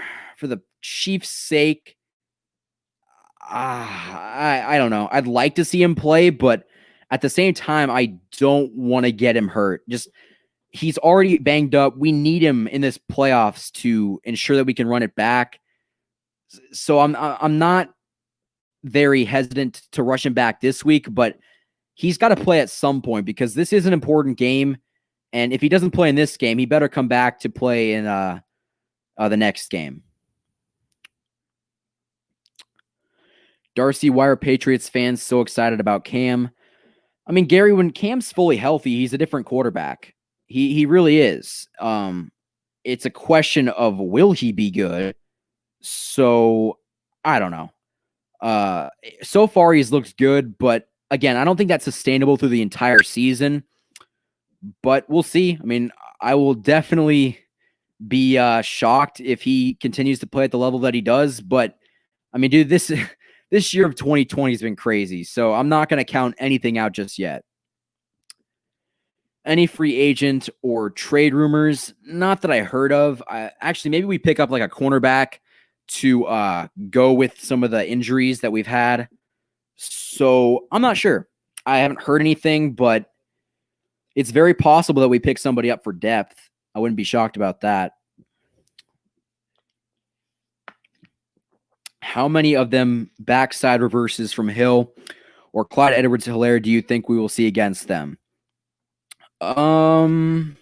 the Chiefs' sake, I don't know. I'd like to see him play, but at the same time, I don't want to get him hurt. He's already banged up. We need him in this playoffs to ensure that we can run it back. So I'm not very hesitant to rush him back this week, but he's got to play at some point because this is an important game. And if he doesn't play in this game, he better come back to play in the next game. Darcy, why are Patriots fans so excited about Cam? I mean, Gary, when Cam's fully healthy, he's a different quarterback. He really is. It's a question of will he be good? So I don't know. So far he's looked good, but again, I don't think that's sustainable through the entire season. But we'll see. I mean, I will definitely be shocked if he continues to play at the level that he does. But I mean, dude, this year of 2020 has been crazy. So I'm not going to count anything out just yet. Any free agent or trade rumors? Not that I heard of. Actually, maybe we pick up like a cornerback to go with some of the injuries that we've had. So I'm not sure. I haven't heard anything, but it's very possible that we pick somebody up for depth. I wouldn't be shocked about that. How many of them backside reverses from Hill or Clyde Edwards-Helaire do you think we will see against them? I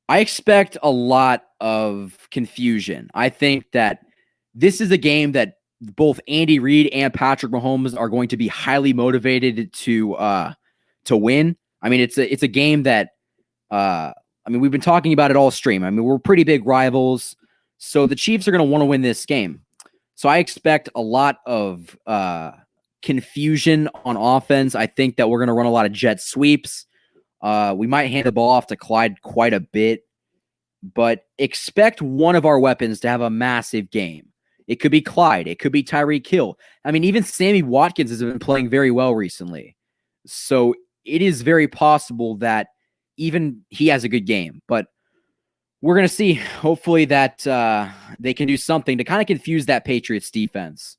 expect a lot of confusion. I think that this is a game that both Andy Reid and Patrick Mahomes are going to be highly motivated to win. I mean, it's a game that we've been talking about it all stream. I mean, we're pretty big rivals, so the Chiefs are going to want to win this game. So I expect a lot of confusion on offense. I think that we're going to run a lot of jet sweeps. We might hand the ball off to Clyde quite a bit, but expect one of our weapons to have a massive game. It could be Clyde. It could be Tyreek Hill. I mean, even Sammy Watkins has been playing very well recently. So it is very possible that even he has a good game. But we're going to see, hopefully, that they can do something to kind of confuse that Patriots defense.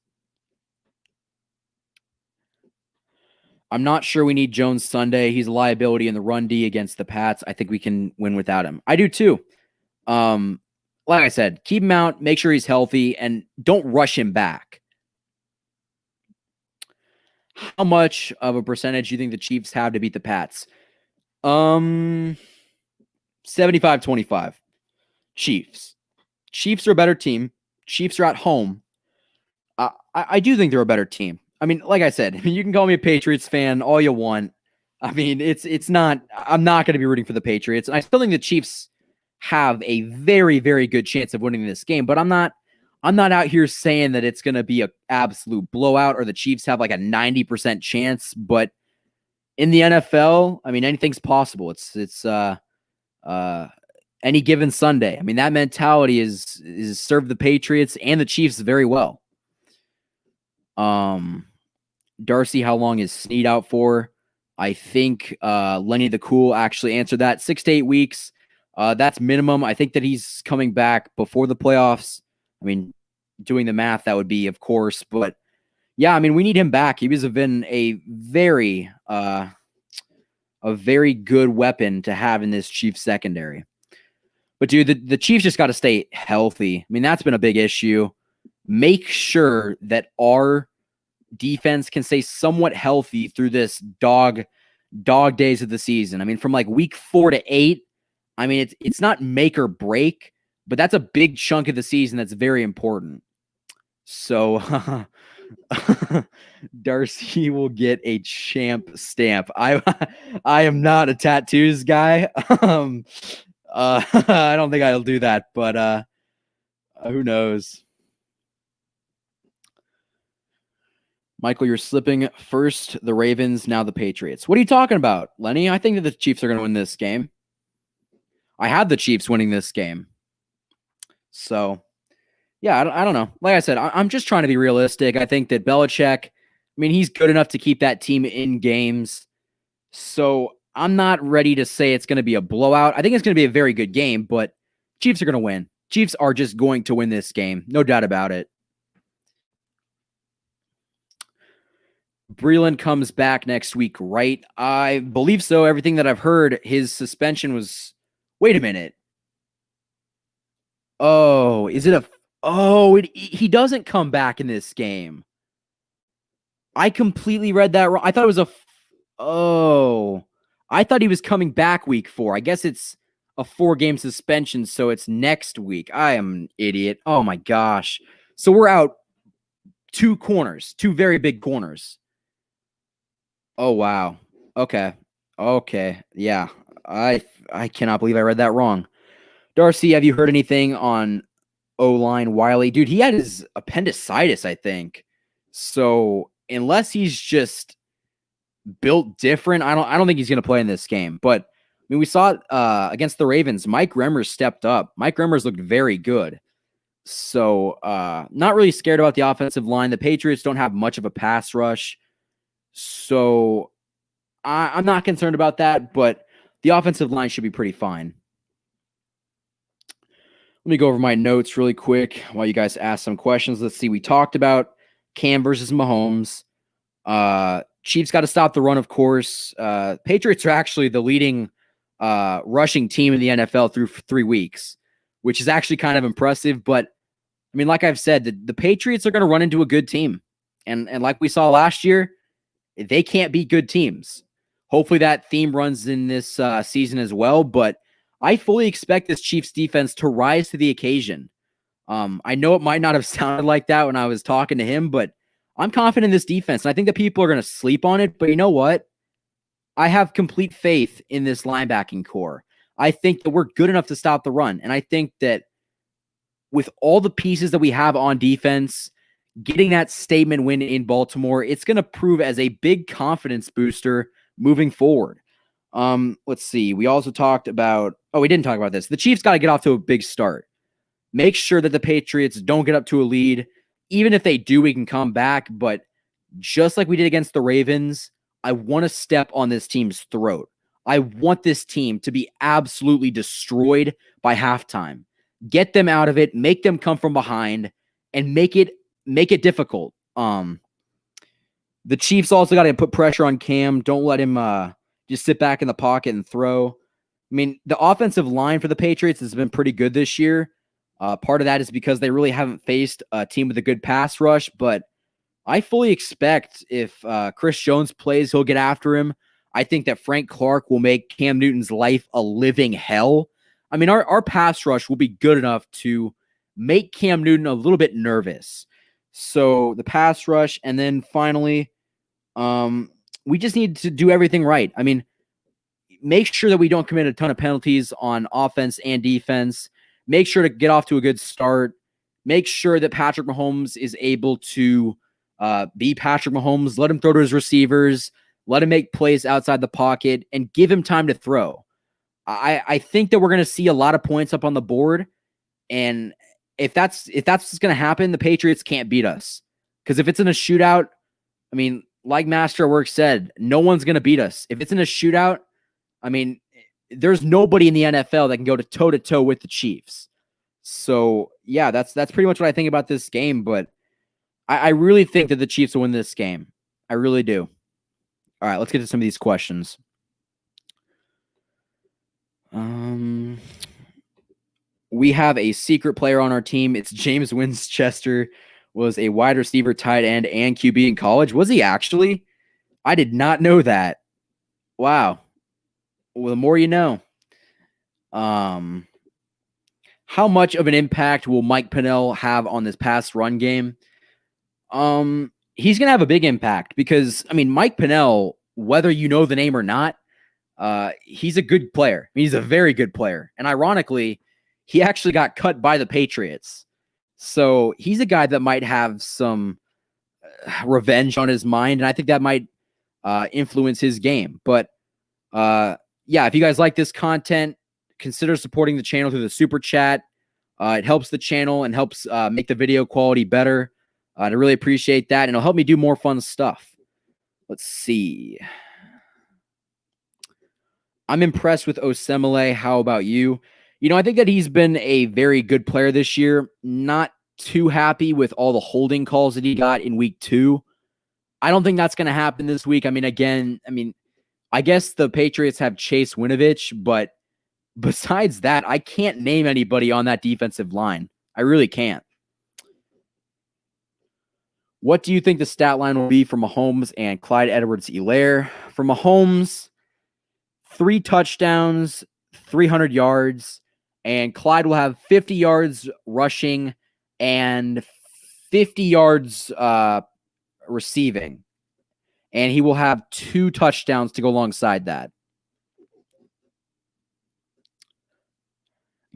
I'm not sure we need Jones Sunday. He's a liability in the run D against the Pats. I think we can win without him. I do too. Like I said, keep him out, make sure he's healthy, and don't rush him back. How much of a percentage do you think the Chiefs have to beat the Pats? 75-25. Chiefs. Chiefs are a better team. Chiefs are at home. I do think they're a better team. I mean, like I said, you can call me a Patriots fan all you want. I mean, it's not. I'm not going to be rooting for the Patriots, and I still think the Chiefs have a very, very good chance of winning this game. But I'm not out here saying that it's going to be an absolute blowout or the Chiefs have like a 90% chance. But in the NFL, I mean, anything's possible. It's any given Sunday. I mean, that mentality is served the Patriots and the Chiefs very well. Darcy, how long is Snead out for? I think Lenny the Cool actually answered that. 6 to 8 weeks. That's minimum. I think that he's coming back before the playoffs. I mean, doing the math, that would be, of course. But, yeah, I mean, we need him back. He has been a very good weapon to have in this Chiefs secondary. But, dude, the Chiefs just got to stay healthy. I mean, that's been a big issue. Make sure that our defense can stay somewhat healthy through this dog days of the season. I mean, from like week 4 to 8, I mean, it's not make or break, but that's a big chunk of the season that's very important. So Darcy will get a champ stamp. I am not a tattoos guy. I don't think I'll do that, but who knows? Michael, you're slipping. First the Ravens, now the Patriots. What are you talking about, Lenny? I think that the Chiefs are going to win this game. I have the Chiefs winning this game. So, yeah, I don't know. Like I said, I'm just trying to be realistic. I think that Belichick, I mean, he's good enough to keep that team in games. So I'm not ready to say it's going to be a blowout. I think it's going to be a very good game, but Chiefs are going to win. Chiefs are just going to win this game. No doubt about it. Breland comes back next week, right? I believe so. Everything that I've heard, his suspension was... Wait a minute. Oh, is it a... Oh, he doesn't come back in this game. I completely read that wrong. I thought it was a... Oh. I thought he was coming back week 4. I guess it's a 4-game suspension, so it's next week. I am an idiot. Oh, my gosh. So we're out 2 corners. 2 very big corners. Oh, wow. Okay. Yeah. I cannot believe I read that wrong. Darcy, have you heard anything on O-line Wiley? Dude, he had his appendicitis, I think. So unless he's just built different, I don't think he's going to play in this game. But I mean, we saw it against the Ravens. Mike Remmers stepped up. Mike Remmers looked very good. So not really scared about the offensive line. The Patriots don't have much of a pass rush. So I'm not concerned about that, but the offensive line should be pretty fine. Let me go over my notes really quick while you guys ask some questions. Let's see. We talked about Cam versus Mahomes. Chiefs got to stop the run, of course. Patriots are actually the leading rushing team in the NFL through 3 weeks, which is actually kind of impressive. But, I mean, like I've said, the Patriots are going to run into a good team. And like we saw last year, they can't beat good teams. Hopefully that theme runs in this season as well, but I fully expect this Chiefs defense to rise to the occasion. I know it might not have sounded like that when I was talking to him, but I'm confident in this defense. And I think that people are going to sleep on it, but you know what? I have complete faith in this linebacking core. I think that we're good enough to stop the run. And I think that with all the pieces that we have on defense, getting that statement win in Baltimore, it's going to prove as a big confidence booster moving forward. Let's see. We also talked about, we didn't talk about this. The Chiefs got to get off to a big start. Make sure that the Patriots don't get up to a lead. Even if they do, we can come back. But just like we did against the Ravens, I want to step on this team's throat. I want this team to be absolutely destroyed by halftime. Get them out of it, make them come from behind, and make it difficult. The Chiefs also got to put pressure on Cam. Don't let him just sit back in the pocket and throw. I mean, the offensive line for the Patriots has been pretty good this year. Part of that is because they really haven't faced a team with a good pass rush, but I fully expect if Chris Jones plays, he'll get after him. I think that Frank Clark will make Cam Newton's life a living hell. I mean, our pass rush will be good enough to make Cam Newton a little bit nervous. So the pass rush, and then finally, we just need to do everything right. I mean, make sure that we don't commit a ton of penalties on offense and defense. Make sure to get off to a good start. Make sure that Patrick Mahomes is able to be Patrick Mahomes. Let him throw to his receivers. Let him make plays outside the pocket and give him time to throw. I think that we're going to see a lot of points up on the board. And if that's what's going to happen, the Patriots can't beat us. Because if it's in a shootout, I mean, like Master at Work said, no one's going to beat us. If it's in a shootout, I mean, there's nobody in the NFL that can go to toe-to-toe with the Chiefs. So, yeah, that's pretty much what I think about this game. But I really think that the Chiefs will win this game. I really do. All right, let's get to some of these questions. We have a secret player on our team. It's James Winchester. Was a wide receiver, tight end, and QB in college. Was he actually? I did not know that. Wow. Well, the more you know. How much of an impact will Mike Pennell have on this pass run game? He's going to have a big impact because, I mean, Mike Pennell, whether you know the name or not, he's a good player. He's a very good player. And ironically, he actually got cut by the Patriots. So he's a guy that might have some revenge on his mind. And I think that might influence his game. But yeah, if you guys like this content, consider supporting the channel through the super chat. It helps the channel and helps make the video quality better. I really appreciate that. And it'll help me do more fun stuff. Let's see. I'm impressed with Osemele. How about you? You know, I think that he's been a very good player this year. Not too happy with all the holding calls that he got in week 2. I don't think that's going to happen this week. I mean, again, I guess the Patriots have Chase Winovich, but besides that, I can't name anybody on that defensive line. I really can't. What do you think the stat line will be for Mahomes and Clyde Edwards-Helaire? For Mahomes, 3 touchdowns, 300 yards, and Clyde will have 50 yards rushing and 50 yards receiving. And he will have 2 touchdowns to go alongside that.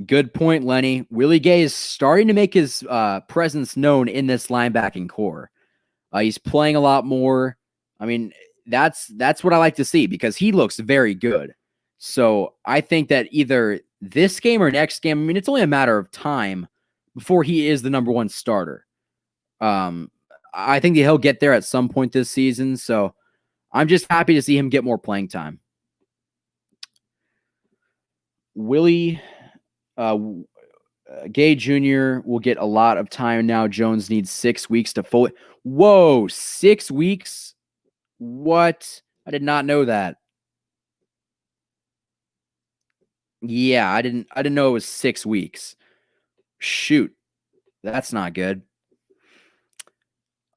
Good point, Lenny. Willie Gay is starting to make his presence known in this linebacking core. He's playing a lot more. I mean, that's what I like to see because he looks very good. So I think that either this game or next game, I mean, it's only a matter of time before he is the number 1 starter. I think that he'll get there at some point this season. So I'm just happy to see him get more playing time. Willie Gay Jr. will get a lot of time now. Jones needs 6 weeks to fully. Whoa, 6 weeks? What? I did not know that. Yeah, I didn't know it was 6 weeks. Shoot. That's not good.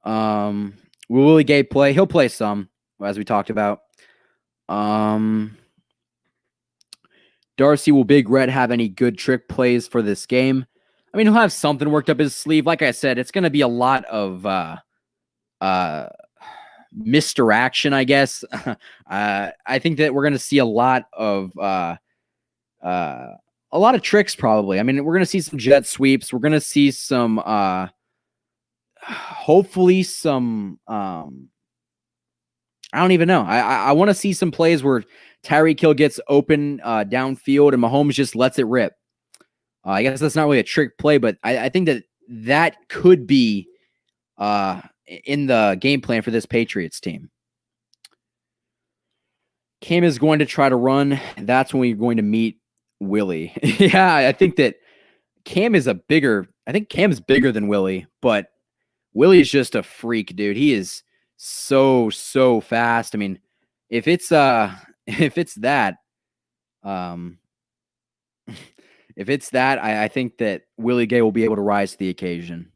Will Willie Gay play? He'll play some. as we talked about. Darcy, will Big Red have any good trick plays for this game? I mean, he'll have something worked up his sleeve. Like I said, it's going to be a lot of misdirection, I guess. I think that we're going to see a lot of tricks, probably. I mean, we're going to see some jet sweeps. We're going to see some, hopefully, some. I don't even know. I want to see some plays where Tyreek Hill gets open downfield and Mahomes just lets it rip. I guess that's not really a trick play, but I think that could be in the game plan for this Patriots team. Cam is going to try to run. That's when we're going to meet Willie. Yeah, I think that Cam is bigger than Willie, but Willie is just a freak, dude. He is so fast. I mean, if it's that, I think that Willie Gay will be able to rise to the occasion.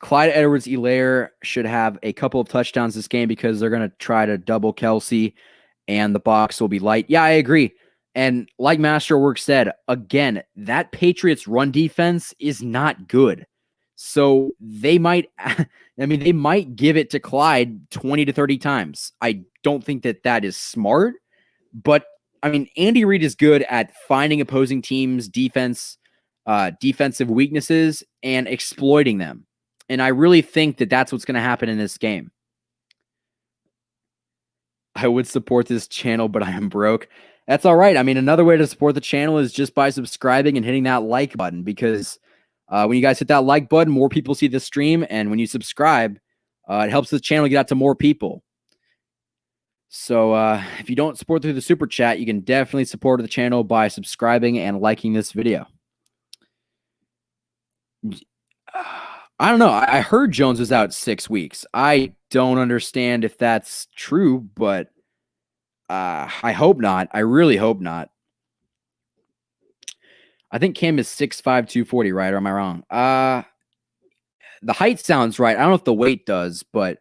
Clyde Edwards-Helaire should have a couple of touchdowns this game because they're going to try to double Kelsey and the box will be light. Yeah, I agree. And like Masterwork said, again, that Patriots run defense is not good. So they might give it to Clyde 20 to 30 times. I don't think that is smart, but I mean, Andy Reid is good at finding opposing teams' defensive weaknesses and exploiting them. And I really think that that's what's going to happen in this game. I would support this channel, but I am broke. That's all right. I mean, another way to support the channel is just by subscribing and hitting that like button, because when you guys hit that like button, more people see the stream. And when you subscribe, it helps the channel get out to more people. So if you don't support through the super chat, you can definitely support the channel by subscribing and liking this video. I don't know. I heard Jones was out 6 weeks. I don't understand if that's true, but I hope not. I really hope not. I think Cam is 6'5", 240, right? Or am I wrong? The height sounds right. I don't know if the weight does, but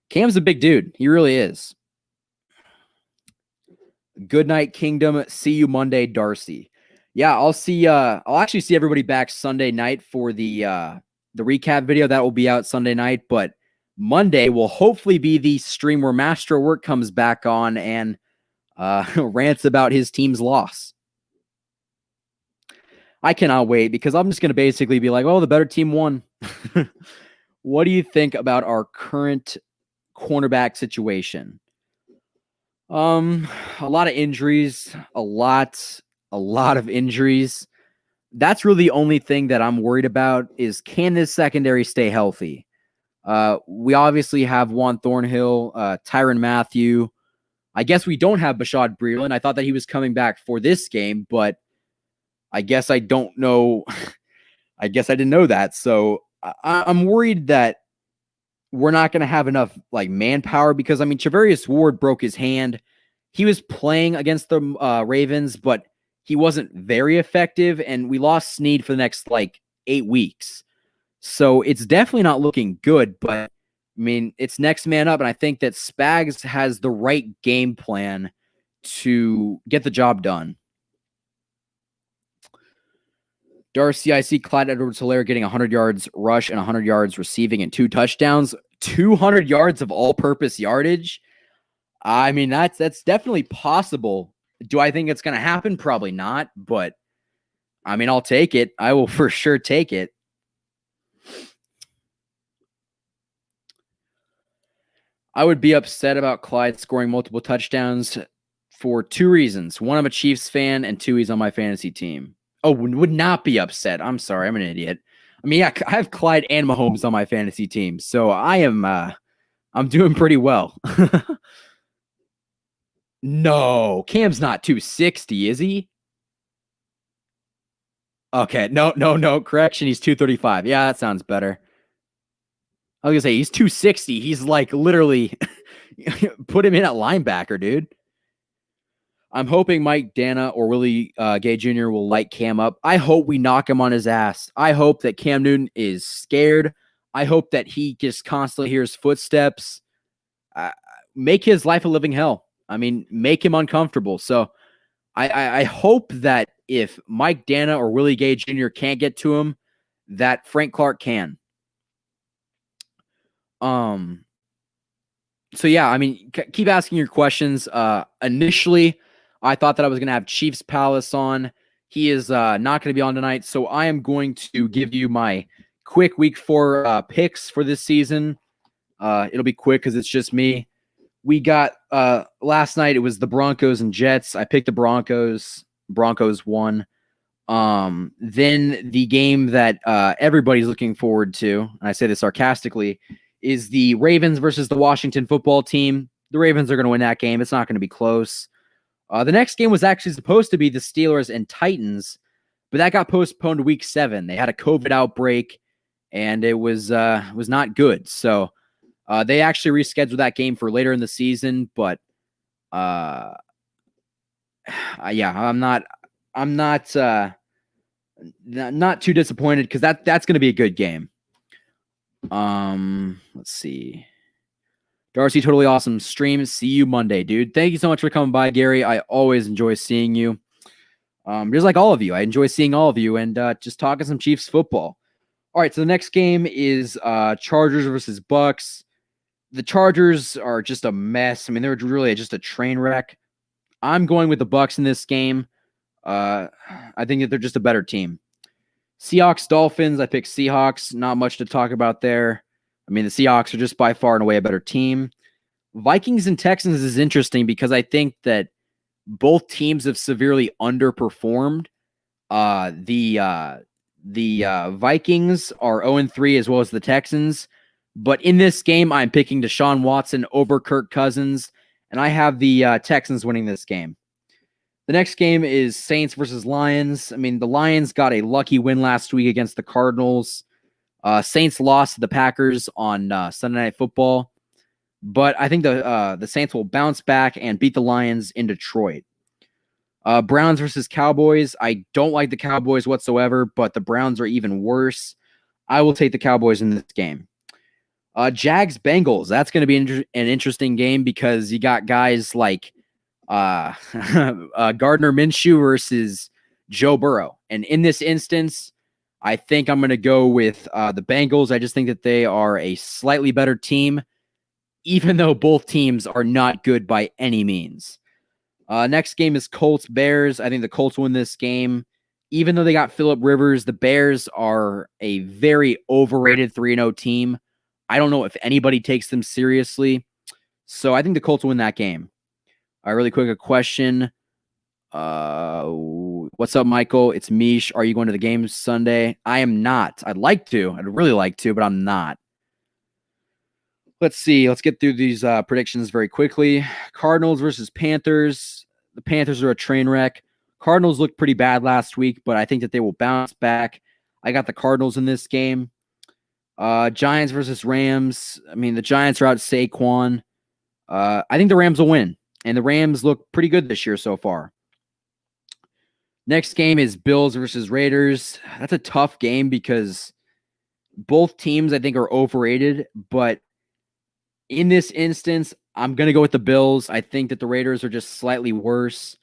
Cam's a big dude. He really is. Good night, Kingdom. See you Monday, Darcy. Yeah, I'll actually see everybody back Sunday night for the recap video. That will be out Sunday night, but Monday will hopefully be the stream where Master Work comes back on and rants about his team's loss. I cannot wait because I'm just going to basically be like, oh, the better team won. What do you think about our current cornerback situation? A lot of injuries, a lot of injuries. That's really the only thing that I'm worried about is, can this secondary stay healthy? We obviously have Juan Thornhill, Tyrann Mathieu. I guess we don't have Bashaud Breeland. I thought that he was coming back for this game, but I guess I don't know. I guess I didn't know that. So I'm worried that we're not going to have enough manpower because, I mean, Charvarius Ward broke his hand. He was playing against the Ravens, but he wasn't very effective, and we lost Snead for the next 8 weeks. So it's definitely not looking good, but I mean, it's next man up, and I think that Spags has the right game plan to get the job done. Darcy, I see Clyde Edwards-Helaire getting 100 yards rush and 100 yards receiving and 2 touchdowns. 200 yards of all-purpose yardage. I mean, that's definitely possible. Do I think it's going to happen? Probably not, but I mean, I'll take it. I will for sure take it. I would be upset about Clyde scoring multiple touchdowns for 2 reasons. 1, I'm a Chiefs fan, and 2, he's on my fantasy team. Oh, would not be upset. I'm sorry. I'm an idiot. I mean, yeah, I have Clyde and Mahomes on my fantasy team, so I'm doing pretty well. No, Cam's not 260, is he? Okay, no. Correction, he's 235. Yeah, that sounds better. I was gonna say he's 260. He's literally put him in at linebacker, dude. I'm hoping Mike Dana or Willie Gay Jr. will light Cam up. I hope we knock him on his ass. I hope that Cam Newton is scared. I hope that he just constantly hears footsteps. make his life a living hell. I mean, make him uncomfortable. So I hope that if Mike Dana or Willie Gay Jr. can't get to him, that Frank Clark can. So yeah, I mean, keep asking your questions. Initially, I thought that I was going to have Chiefs Palace on. He is not going to be on tonight, so I am going to give you my quick week 4 picks for this season. It'll be quick because it's just me. We got last night. It was the Broncos and Jets. I picked the Broncos. Broncos won. Then the game that everybody's looking forward to, and I say this sarcastically, is the Ravens versus the Washington football team. The Ravens are going to win that game. It's not going to be close. The next game was actually supposed to be the Steelers and Titans, but that got postponed to week 7. They had a COVID outbreak, and it was not good. So they actually rescheduled that game for later in the season. But yeah, I'm not too disappointed because that's going to be a good game. Let's see. Darcy, totally awesome stream. See you Monday, dude. Thank you so much for coming by, Gary. I always enjoy seeing you. Just like all of you, I enjoy seeing all of you and just talking some Chiefs football. All right, so the next game is Chargers versus Bucks. The Chargers are just a mess. I mean, they're really just a train wreck. I'm going with the Bucks in this game. I think that they're just a better team. Seahawks, Dolphins. I picked Seahawks. Not much to talk about there. I mean, the Seahawks are just by far and away a better team. Vikings and Texans is interesting because I think that both teams have severely underperformed. The Vikings are 0-3 as well as the Texans. But in this game, I'm picking Deshaun Watson over Kirk Cousins, and I have the Texans winning this game. The next game is Saints versus Lions. I mean, the Lions got a lucky win last week against the Cardinals. Saints lost to the Packers on Sunday Night Football. But I think the Saints will bounce back and beat the Lions in Detroit. Browns versus Cowboys. I don't like the Cowboys whatsoever, but the Browns are even worse. I will take the Cowboys in this game. Jags Bengals. That's going to be an interesting game because you got guys like Gardner Minshew versus Joe Burrow. And in this instance, I think I'm going to go with the Bengals. I just think that they are a slightly better team, even though both teams are not good by any means. Next game is Colts Bears. I think the Colts win this game. Even though they got Phillip Rivers, the Bears are a very overrated 3-0 team. I don't know if anybody takes them seriously. So I think the Colts win that game. Really quick, a question. What's up, Michael? It's Mish. Are you going to the game Sunday? I am not. I'd like to. I'd really like to, but I'm not. Let's see. Let's get through these predictions very quickly. Cardinals versus Panthers. The Panthers are a train wreck. Cardinals looked pretty bad last week, but I think that they will bounce back. I got the Cardinals in this game. Giants versus Rams. I mean, the Giants are out Saquon. I think the Rams will win, and the Rams look pretty good this year so far. Next game is Bills versus Raiders. That's a tough game because both teams, I think, are overrated, but in this instance, I'm going to go with the Bills. I think that the Raiders are just slightly worse,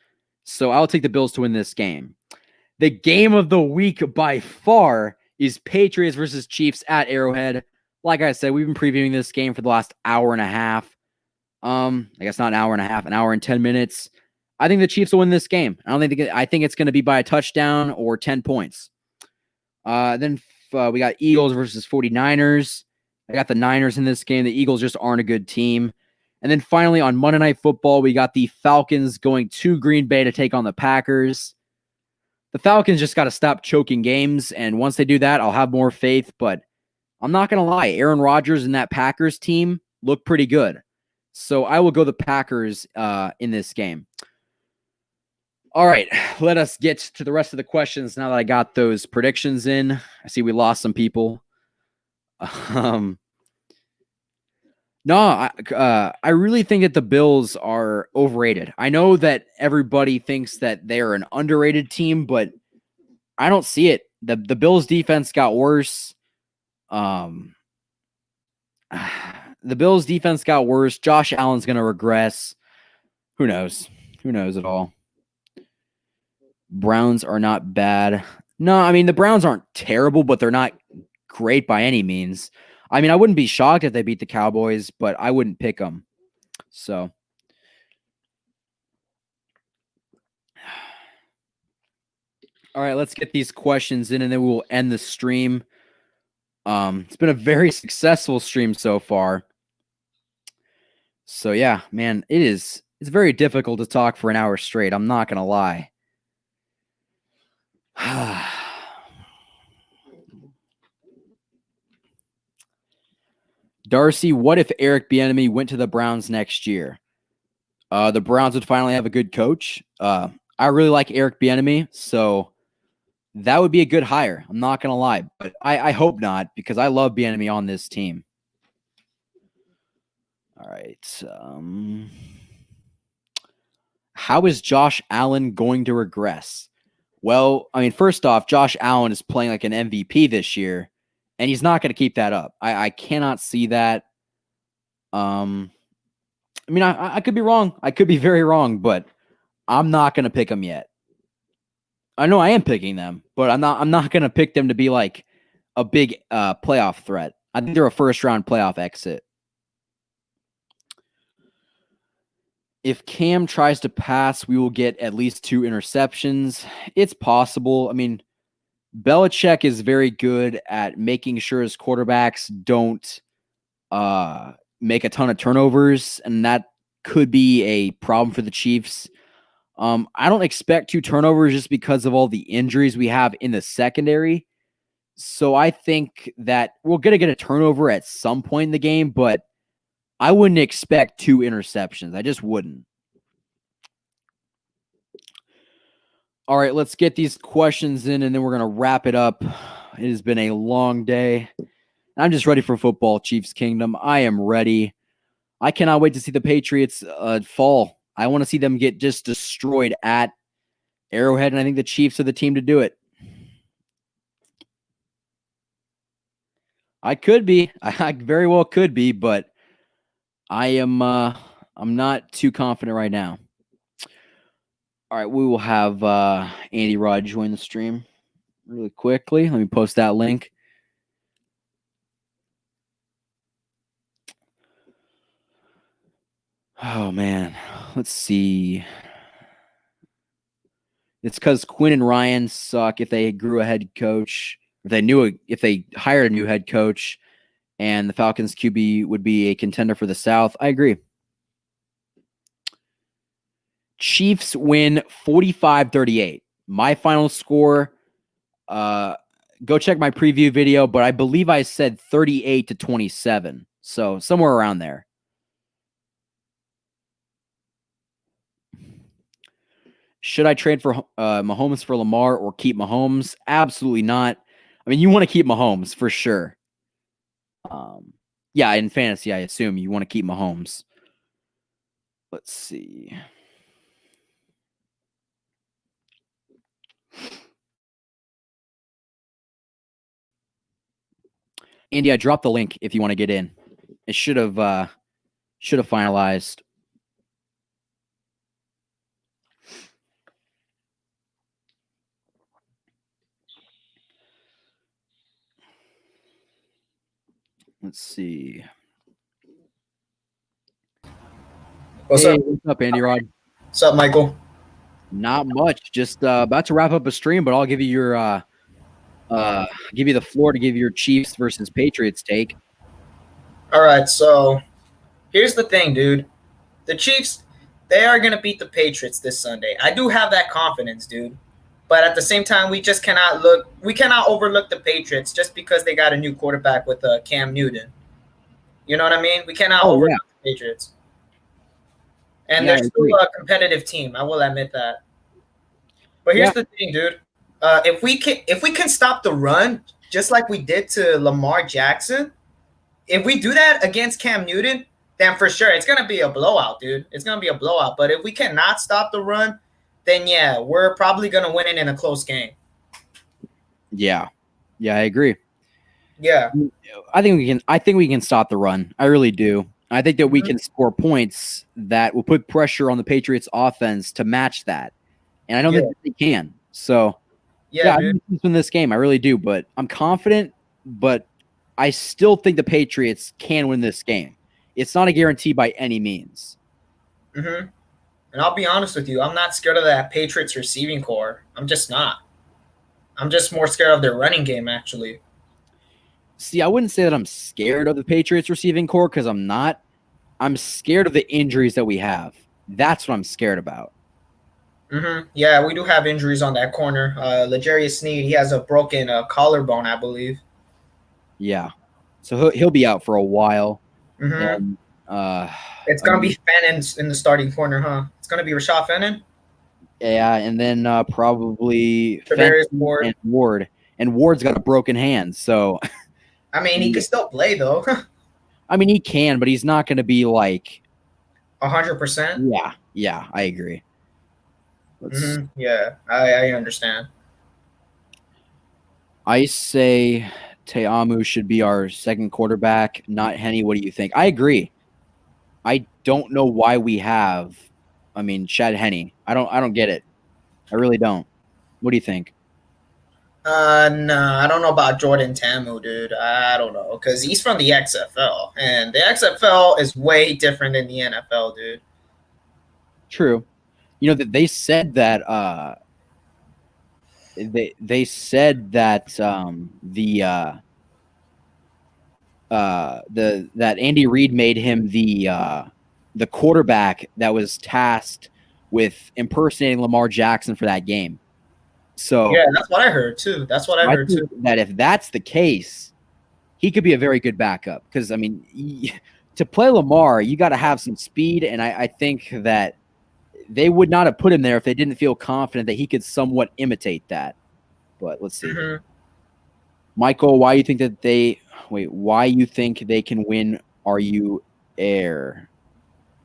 so I'll take the Bills to win this game. The game of the week by far is Patriots versus Chiefs at Arrowhead. Like I said, we've been previewing this game for the last hour and a half. I guess not an hour and a half, an hour and 10 minutes. I think the Chiefs will win this game. I think it's going to be by a touchdown or 10 points. Then we got Eagles versus 49ers. I got the Niners in this game. The Eagles just aren't a good team. And then finally on Monday Night Football, we got the Falcons going to Green Bay to take on the Packers. The Falcons just got to stop choking games, and once they do that, I'll have more faith. But I'm not going to lie. Aaron Rodgers and that Packers team look pretty good. So I will go the Packers in this game. All right, let us get to the rest of the questions now that I got those predictions in. I see we lost some people. No, I really think that the Bills are overrated. I know that everybody thinks that they're an underrated team, but I don't see it. The Bills defense got worse. the Bills defense got worse. Josh Allen's going to regress. Who knows? Who knows at all? Browns are not bad. No, I mean, the Browns aren't terrible, but they're not great by any means. I mean, I wouldn't be shocked if they beat the Cowboys, but I wouldn't pick them. So, all right, let's get these questions in, and then we'll end the stream. It's been a very successful stream so far. So, yeah, man, it's very difficult to talk for an hour straight. I'm not going to lie. Darcy, what if Eric Bieniemy went to the Browns next year? The Browns would finally have a good coach. I really like Eric Bieniemy, so that would be a good hire. I'm not going to lie, but I hope not, because I love Bieniemy on this team. All right. How is Josh Allen going to regress? Well, I mean, first off, Josh Allen is playing like an MVP this year, and he's not going to keep that up. I cannot see that. I mean, I could be wrong. I could be very wrong, but I'm not going to pick them yet. I know I am picking them, but I'm not going to pick them to be like a big playoff threat. I think they're a first-round playoff exit. If Cam tries to pass, we will get at least 2 interceptions. It's possible. I mean, Belichick is very good at making sure his quarterbacks don't make a ton of turnovers, and that could be a problem for the Chiefs. I don't expect 2 turnovers just because of all the injuries we have in the secondary. So I think that we're going to get a turnover at some point in the game, but I wouldn't expect 2 interceptions. I just wouldn't. All right, let's get these questions in, and then we're going to wrap it up. It has been a long day. I'm just ready for football, Chiefs Kingdom. I am ready. I cannot wait to see the Patriots fall. I want to see them get just destroyed at Arrowhead, and I think the Chiefs are the team to do it. I could be. I very well could be, but I'm not too confident right now. All right, we will have Andy Rod join the stream really quickly. Let me post that link. Oh, man. Let's see. It's because Quinn and Ryan suck if they grew a head coach, if they hired a new head coach, and the Falcons QB would be a contender for the South. I agree. Chiefs win 45-38. My final score, go check my preview video, but I believe I said 38-27. So somewhere around there. Should I trade for Mahomes for Lamar or keep Mahomes? Absolutely not. I mean, you want to keep Mahomes for sure. Yeah, in fantasy, I assume you want to keep Mahomes. Let's see. Andy, I dropped the link if you want to get in. It should have finalized. Let's see. What's up? What's up, Andy Rod? What's up, Michael? Not much. Just about to wrap up a stream, but I'll give you your give you the floor to give your Chiefs versus Patriots take. All right, so here's the thing, dude. The Chiefs, they are going to beat the Patriots this Sunday. I do have that confidence, dude. But at the same time, we cannot overlook the Patriots just because they got a new quarterback with Cam Newton. You know what I mean? We cannot overlook the Patriots. And they're still a competitive team. I will admit that. But here's the thing, dude. If we can stop the run just like we did to Lamar Jackson, if we do that against Cam Newton, then for sure it's gonna be a blowout, dude. It's gonna be a blowout. But if we cannot stop the run, then yeah, we're probably gonna win it in a close game. Yeah, I agree. Yeah. I think we can stop the run. I really do. I think that we can score points that will put pressure on the Patriots offense to match that. And I don't think that they can. So Yeah, I dude. think we can win this game. I really do, but I'm confident, but I still think the Patriots can win this game. It's not a guarantee by any means. Mm-hmm. And I'll be honest with you, I'm not scared of that Patriots receiving core. I'm just not. I'm just more scared of their running game, actually. See, I wouldn't say that I'm scared of the Patriots receiving core because I'm not. I'm scared of the injuries that we have. That's what I'm scared about. Mm-hmm. Yeah, we do have injuries on that corner. L'Jarius Sneed, he has a broken collarbone, I believe. Yeah. So he'll be out for a while. Mm-hmm. And, it's going to be Fenton in the starting corner, huh? It's going to be Rashad Fenton? Yeah, and then probably Ward. and Ward. And Ward's got a broken hand, so I mean, he can still play, though. I mean, he can, but he's not going to be like 100%. Yeah, I agree. Yeah, I understand. I say Te'amu should be our second quarterback, not Henny. What do you think? I agree. I don't know why we have, Chad Henne. I don't get it. I really don't. What do you think? No, I don't know about Jordan Ta'amu, dude. I don't know because he's from the XFL, and the XFL is way different than the NFL, dude. True. You know that they said that they said that that Andy Reid made him the quarterback that was tasked with impersonating Lamar Jackson for that game. So yeah, that's what I heard too. That if that's the case, he could be a very good backup because to play Lamar, you got to have some speed, and I think that they would not have put him there if they didn't feel confident that he could somewhat imitate that. But let's see. Mm-hmm. Michael, why you think they can win? Are you air?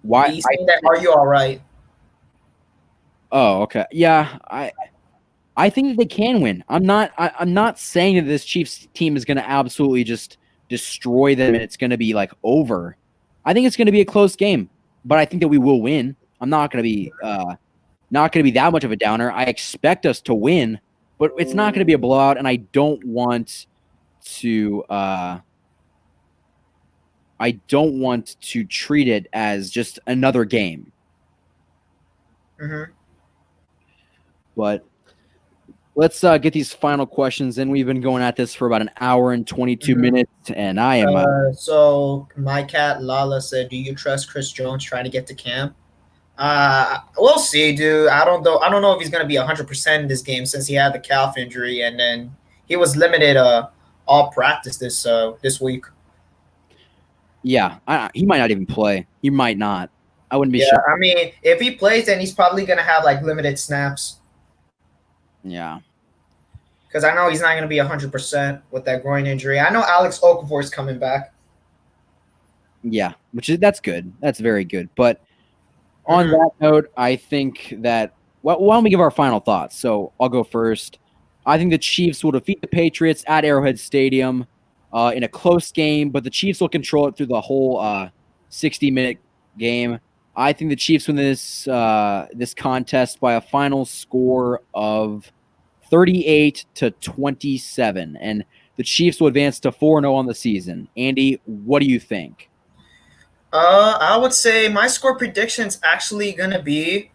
Why? He's saying that, are you all right? Oh, okay. Yeah, I think that they can win. I'm not saying that this Chiefs team is going to absolutely just destroy them and it's going to be like over. I think it's going to be a close game, but I think that we will win. I'm not going to be that much of a downer. I expect us to win, but it's not going to be a blowout, and I don't want to treat it as just another game. Mm-hmm. But let's get these final questions in. We've been going at this for about an hour and 22 minutes, and I am. So my cat Lala said, "Do you trust Chris Jones trying to get to camp?" We'll see, dude. I don't know if he's gonna be 100% in this game since he had the calf injury, and then he was limited all practice this week. Yeah, he might not even play. He might not. I wouldn't be sure. I mean, if he plays, then he's probably gonna have like limited snaps. Yeah. Because I know he's not gonna be 100% with that groin injury. I know Alex Okafor is coming back. Yeah, that's good. That's very good. But on that note, I think that why don't we give our final thoughts? So I'll go first. I think the Chiefs will defeat the Patriots at Arrowhead Stadium in a close game, but the Chiefs will control it through the whole 60-minute game. I think the Chiefs win this contest by a final score of 38-27, and the Chiefs will advance to 4-0 on the season. Andy, what do you think? I would say my score prediction is actually going to be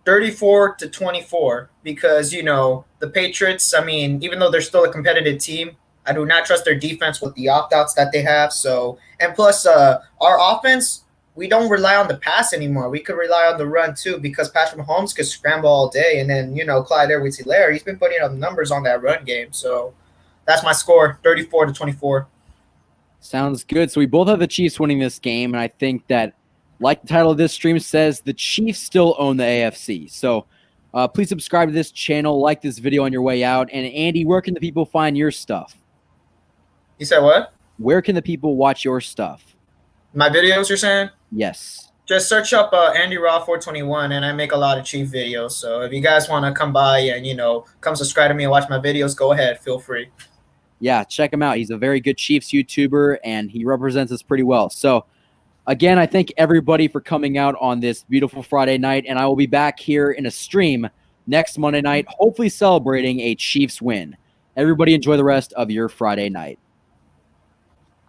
34-24 because, the Patriots, even though they're still a competitive team, I do not trust their defense with the opt-outs that they have. So, and plus our offense, we don't rely on the pass anymore. We could rely on the run too because Patrick Mahomes could scramble all day. And then, Clyde Edwards-Helaire, he's been putting up numbers on that run game. So that's my score, 34-24. Sounds good. So we both have the Chiefs winning this game, and I think that, like the title of this stream says, the Chiefs still own the AFC. So please subscribe to this channel, like this video on your way out. And Andy, where can the people find your stuff? You said what? Where can the people watch your stuff? My videos, you're saying? Yes. Just search up Andy Raw 421, and I make a lot of Chief videos. So if you guys want to come by and, come subscribe to me and watch my videos, go ahead. Feel free. Yeah, check him out. He's a very good Chiefs YouTuber, and he represents us pretty well. So, again, I thank everybody for coming out on this beautiful Friday night, and I will be back here in a stream next Monday night, hopefully celebrating a Chiefs win. Everybody enjoy the rest of your Friday night.